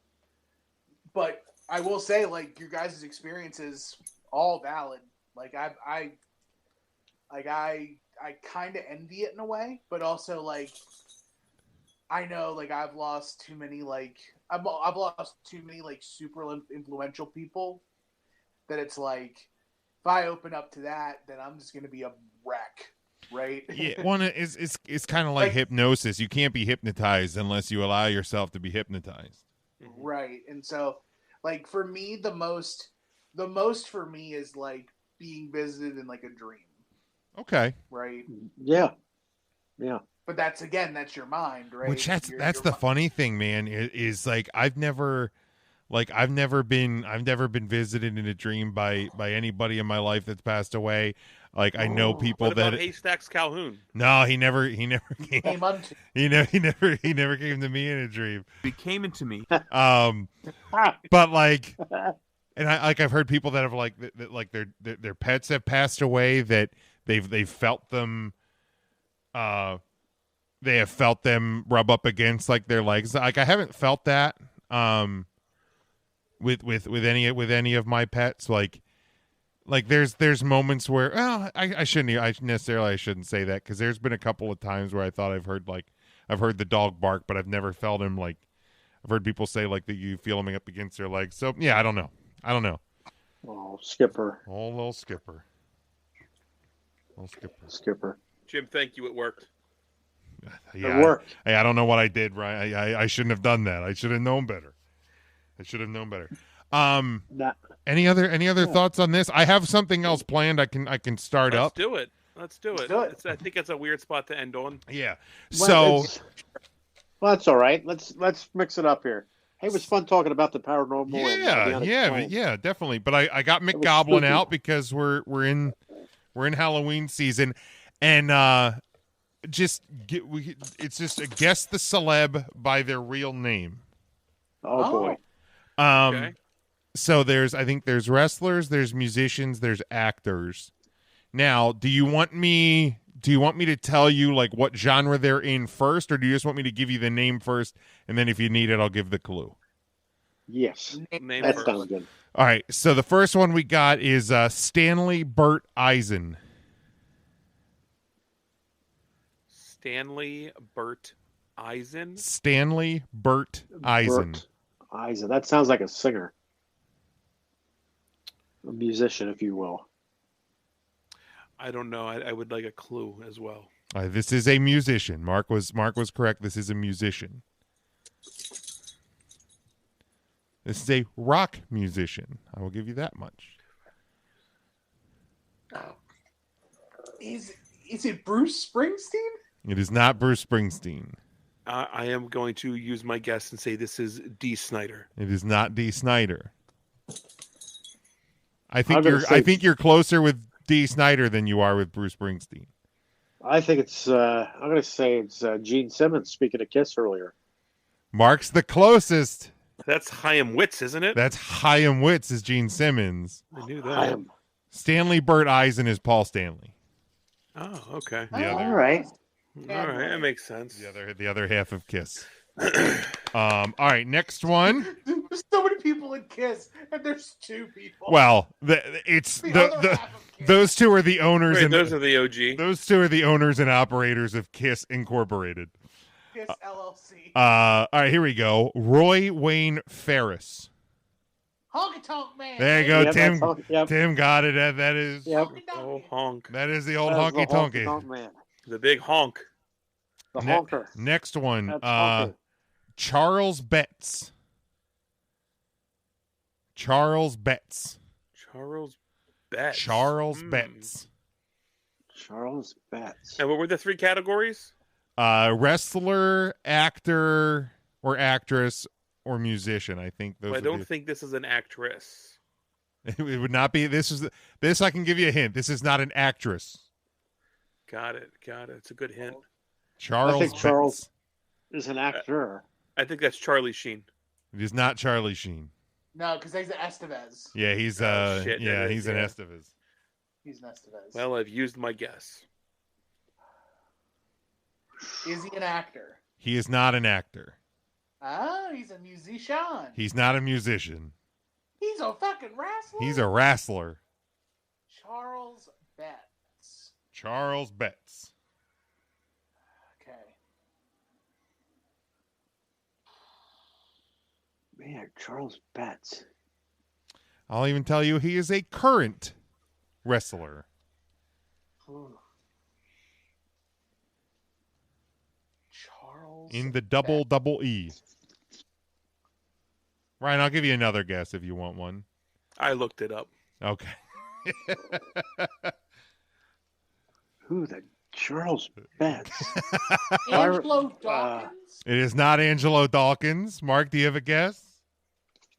but I will say, like, your guys' experience is all valid. Like I kind of envy it in a way, but also like I know like I've lost too many super influential people that it's like if I open up to that, then I'm just gonna be a wreck, right? Yeah, one is it's kind of like hypnosis. You can't be hypnotized unless you allow yourself to be hypnotized. Right, and so like for me, the most for me is like being visited in like a dream. Okay. Right. Yeah. Yeah. But that's your mind, right? Which that's the funny thing, man. Is like I've never been visited in a dream by anybody in my life that's passed away. Like I know people what about Haystacks Calhoun? No, he never came. He never came to me in a dream. He came into me. But like, and I've heard people that have like their pets have passed away, that they've felt them. They have felt them rub up against like their legs. Like I haven't felt that with any of my pets. Like there's moments where I shouldn't say that, because there's been a couple of times where I thought I've heard the dog bark, but I've never felt him. Like I've heard people say like that you feel him up against their legs. So yeah, I don't know. Oh, Skipper. Oh, little Skipper. Skipper. Jim, thank you. It worked. Yeah, it worked. I don't know what I did, right? I shouldn't have done that. I should have known better. Any other thoughts on this? I have something else planned. I can start up. Let's do it. I think it's a weird spot to end on. Yeah. Well, that's all right. Let's mix it up here. Hey, it was fun talking about the paranormal. Yeah, definitely. But I got McGoblin out because we're in Halloween season, and it's just a guess the celeb by their real name. Oh boy. Okay. So I think there's wrestlers, there's musicians, there's actors. Now, do you want me to tell you like what genre they're in first, or do you just want me to give you the name first, and then if you need it, I'll give the clue? Yes. Name that first. sounds good. All right. So the first one we got is Stanley Burt Eisen. Stanley Burt Eisen. Stanley Burt Eisen. Eisen. That sounds like a singer. A musician, if you will. I don't know. I would like a clue as well. This is a musician. Mark was correct. This is a musician. This is a rock musician. I will give you that much. Is it Bruce Springsteen? It is not Bruce Springsteen. I am going to use my guess and say this is D. Snyder. It is not D. Snyder. I think you're closer with D. Snyder than you are with Bruce Springsteen. I think it's. I'm going to say it's Gene Simmons. Speaking of Kiss earlier, Mark's the closest. That's Chaim Witz, isn't it? That's Chaim Witz is Gene Simmons. I knew that. Stanley Burt Eisen is Paul Stanley. Oh, okay. All right. All right, that makes sense. The other half of Kiss. All right, next one. There's so many people in Kiss, and there's 2 people. Well, those 2 are the owners. Wait, those are the OG. Those 2 are the owners and operators of Kiss Incorporated. Kiss LLC. All right, here we go. Roy Wayne Ferris. Honky Tonk Man. There you go, Yep, Tim. Tim got it. That is. Yep. Oh, honk. That is the old That is the honky tonky. honky-tonk man. The big honk. The honker. Next one. That's honker. Charles Betts. Charles Betts. Charles Betts. Charles Betts. Charles Betts. And what were the 3 categories? Wrestler, actor, or actress, or musician. I think those. I don't think this is an actress. It would not be. This. I can give you a hint. This is not an actress. Got it. It's a good hint. Charles. I think Betts. Charles is an actor. I think that's Charlie Sheen. It is not Charlie Sheen. No, because he's an Estevez. Yeah, he's he's an Estevez. He's an Estevez. Well, I've used my guess. Is he an actor? He is not an actor. Ah, he's a musician. He's not a musician. He's a fucking wrestler. He's a wrestler. Charles Betts. Charles Betts. Okay. Man, Charles Betts. I'll even tell you he is a current wrestler. Charles In the double E. Ryan, I'll give you another guess if you want one. I looked it up. Okay. Who the Charles Betts? Angelo Dawkins? It is not Angelo Dawkins. Mark, do you have a guess?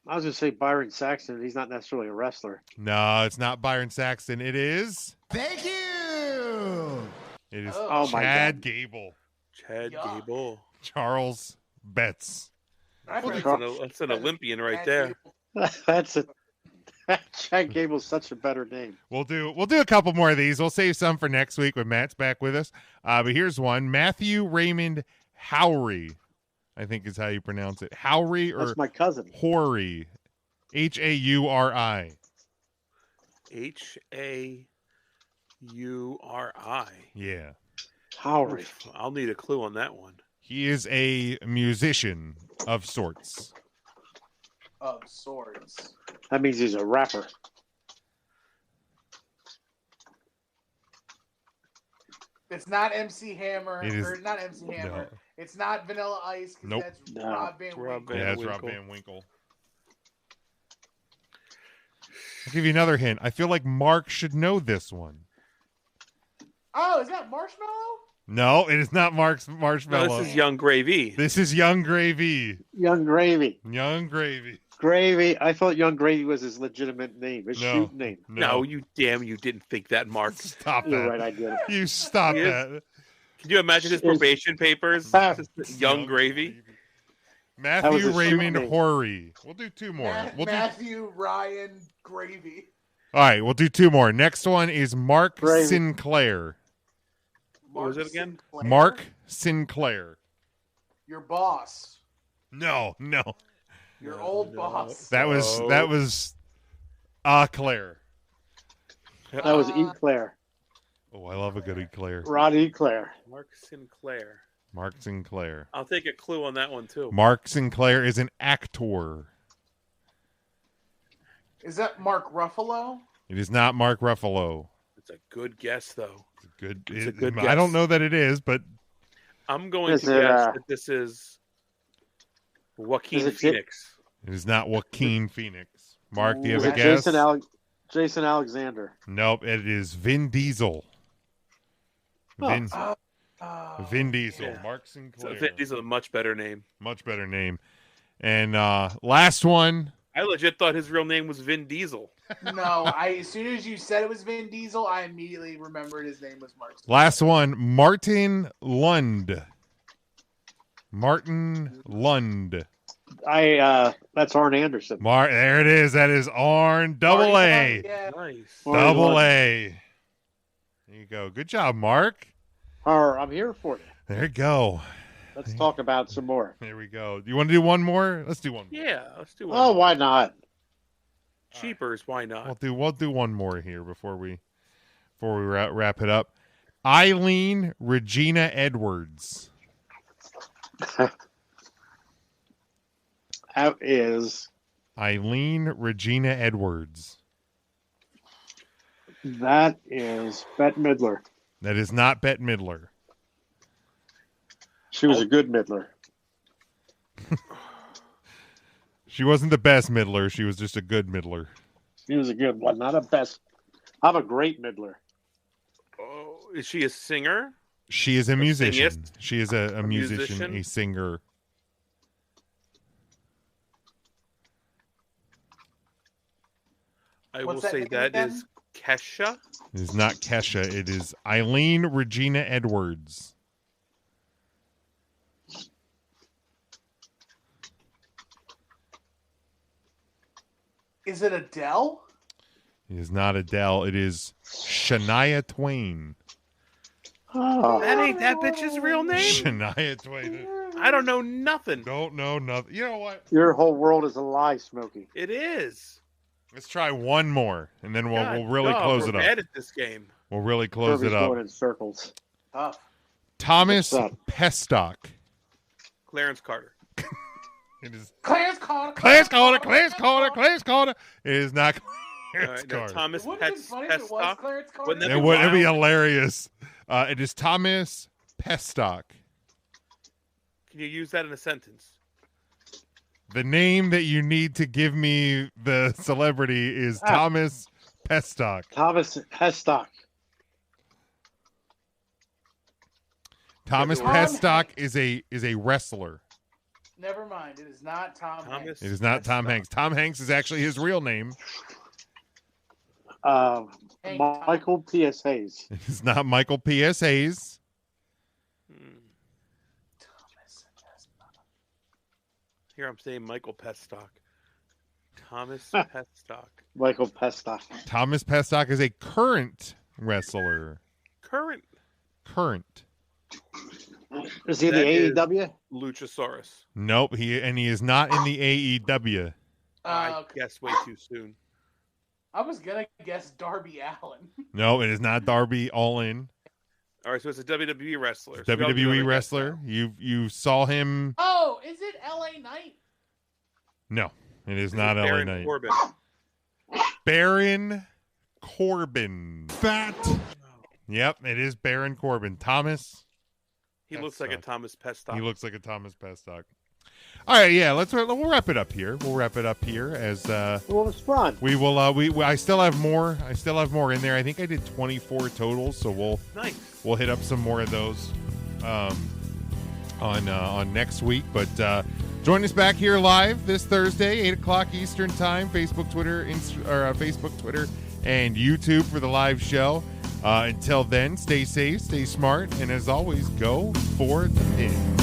I was going to say Byron Saxton. He's not necessarily a wrestler. No, it's not Byron Saxton. It is. Thank you. It is my Chad God. Gable. Chad Gable. Charles Betts. That's an Olympian right there. Chad Gable's such a better name. We'll do a couple more of these. We'll save some for next week when Matt's back with us. But here's one: Matthew Raymond Howry, I think is how you pronounce it. Howry or That's my cousin. Houri, Hauri. Hauri. Yeah. Howry. I'll need a clue on that one. He is a musician of sorts. Of sorts. That means he's a rapper. It's not MC Hammer. It is- Or not MC Hammer. No. It's not Vanilla Ice. Nope. That's No. Rob Van Winkle. Yeah, it's Rob Van Winkle. I'll give you another hint. I feel like Mark should know this one. Oh, is that Marshmallow? No, it is not Mark's Marshmallow. No, this is Young Gravy. This is Young Gravy. Young Gravy. Young Gravy. Gravy. I thought Young Gravy was his legitimate name, his shoot name. No, you didn't think that, Mark. Stop that. You're right, I did. You stop Yes. that. Can you imagine his probation papers? Young Gravy. Matthew a Raymond shoot name. Houri. We'll do 2 more. Matthew Ryan Gravy. All right, we'll do 2 more. Next one is Mark Gravy. Sinclair. What was it again? Sinclair? Mark Sinclair. Your boss. No. Your old boss. That was Claire. That was Eclair. Oh, I love a good Eclair. Rod Eclair. Mark Sinclair. Mark Sinclair. I'll take a clue on that one too. Mark Sinclair is an actor. Is that Mark Ruffalo? It is not Mark Ruffalo. It's a good guess though. It's a good I guess. don't know that it is, but I'm going Is to it, guess that this is Joaquin Is it Phoenix. it is not Joaquin Phoenix. Mark, do you have Is a it guess? Jason Alexander? Nope, it is Vin Diesel. Vin, Vin Diesel. Yeah. Mark Sinclair. So Vin Diesel, a much better name. Much better name. And last one. I legit thought his real name was Vin Diesel. No, as soon as you said it was Vin Diesel, I immediately remembered his name was Mark. Last one, Martin Lund. Martin Lund. That's Arn Anderson. There it is. That is Arn Double A. Yeah. Nice. Double A. There you go. Good job, Mark. I'm here for you. There you go. Let's talk about some more. There we go. Do you want to do one more? Let's do one more. Yeah, let's do one. Oh, why not? Cheapers, why not? We'll do one more here before we wrap it up. Eileen Regina Edwards. That is Eileen Regina Edwards. That is Bette Midler. That is not Bette Midler. She was a good Midler. She wasn't the best Midler. She was just a good Midler. She was a good one, not a best. I'm a great Midler. Oh, is she a singer? She is a musician. Singist? She is a musician, a singer. I What's will say name that again? is Kesha. It is not Kesha. It is Eileen Regina Edwards. Is it Adele? It is not Adele. It is Shania Twain. Oh. That ain't that bitch's real name. Shania Twain. I don't know nothing. Don't know nothing. You know what? Your whole world is a lie, Smokey. It is. Let's try one more, and then we'll really God, close we're it up. bad at this game. We'll really close Kirby's it up. going in circles. Tough. Thomas What's up? Pestock. Clarence Carter. It is Clarence Carter. Clarence Carter. Clarence Carter. Clarence Carter. It is not All Clarence right, now Carter. Thomas It would have been funny if it was Pestock. Clarence Carter. Wouldn't that It be would be wild? hilarious. It is Thomas Pestock. Can you use that in a sentence? The name that you need to give me the celebrity is Thomas Pestock. Thomas Hestock. Thomas Tom Pestock Hanks. is a wrestler. Never mind. It is not Tom Hanks. It is not Tom Hanks. Tom Hanks is actually his real name. Hank Michael P.S. Hayes. It is not Michael P.S. Hayes. Here I'm saying Michael Pestock. Thomas Pestock. Michael Pestock. Thomas Pestock is a current wrestler. Current Current. Is he in That the is- AEW? Luchasaurus. Nope. He is not in the AEW. I Okay. guess way too soon. I was gonna guess Darby Allin. No, it is not Darby Allin. All right, so it's a WWE wrestler. So we all do WWE another guess wrestler. now. You saw him. Oh, is it LA Knight? No, it is This not is LA Baron Knight. Corbin. Baron Corbin. Fat. Yep, it is Baron Corbin. Thomas. He looks like a Thomas Pestock. He looks like a Thomas Pestock. All right, yeah. We'll wrap it up here. We'll wrap it up here as Well, it's fun. we will. I still have more. I still have more in there. I think I did 24 total, so we'll hit up some more of those on next week. But join us back here live this Thursday, 8:00 Eastern Time. Facebook, Twitter, and YouTube for the live show. Until then, stay safe, stay smart, and as always, go for the pin.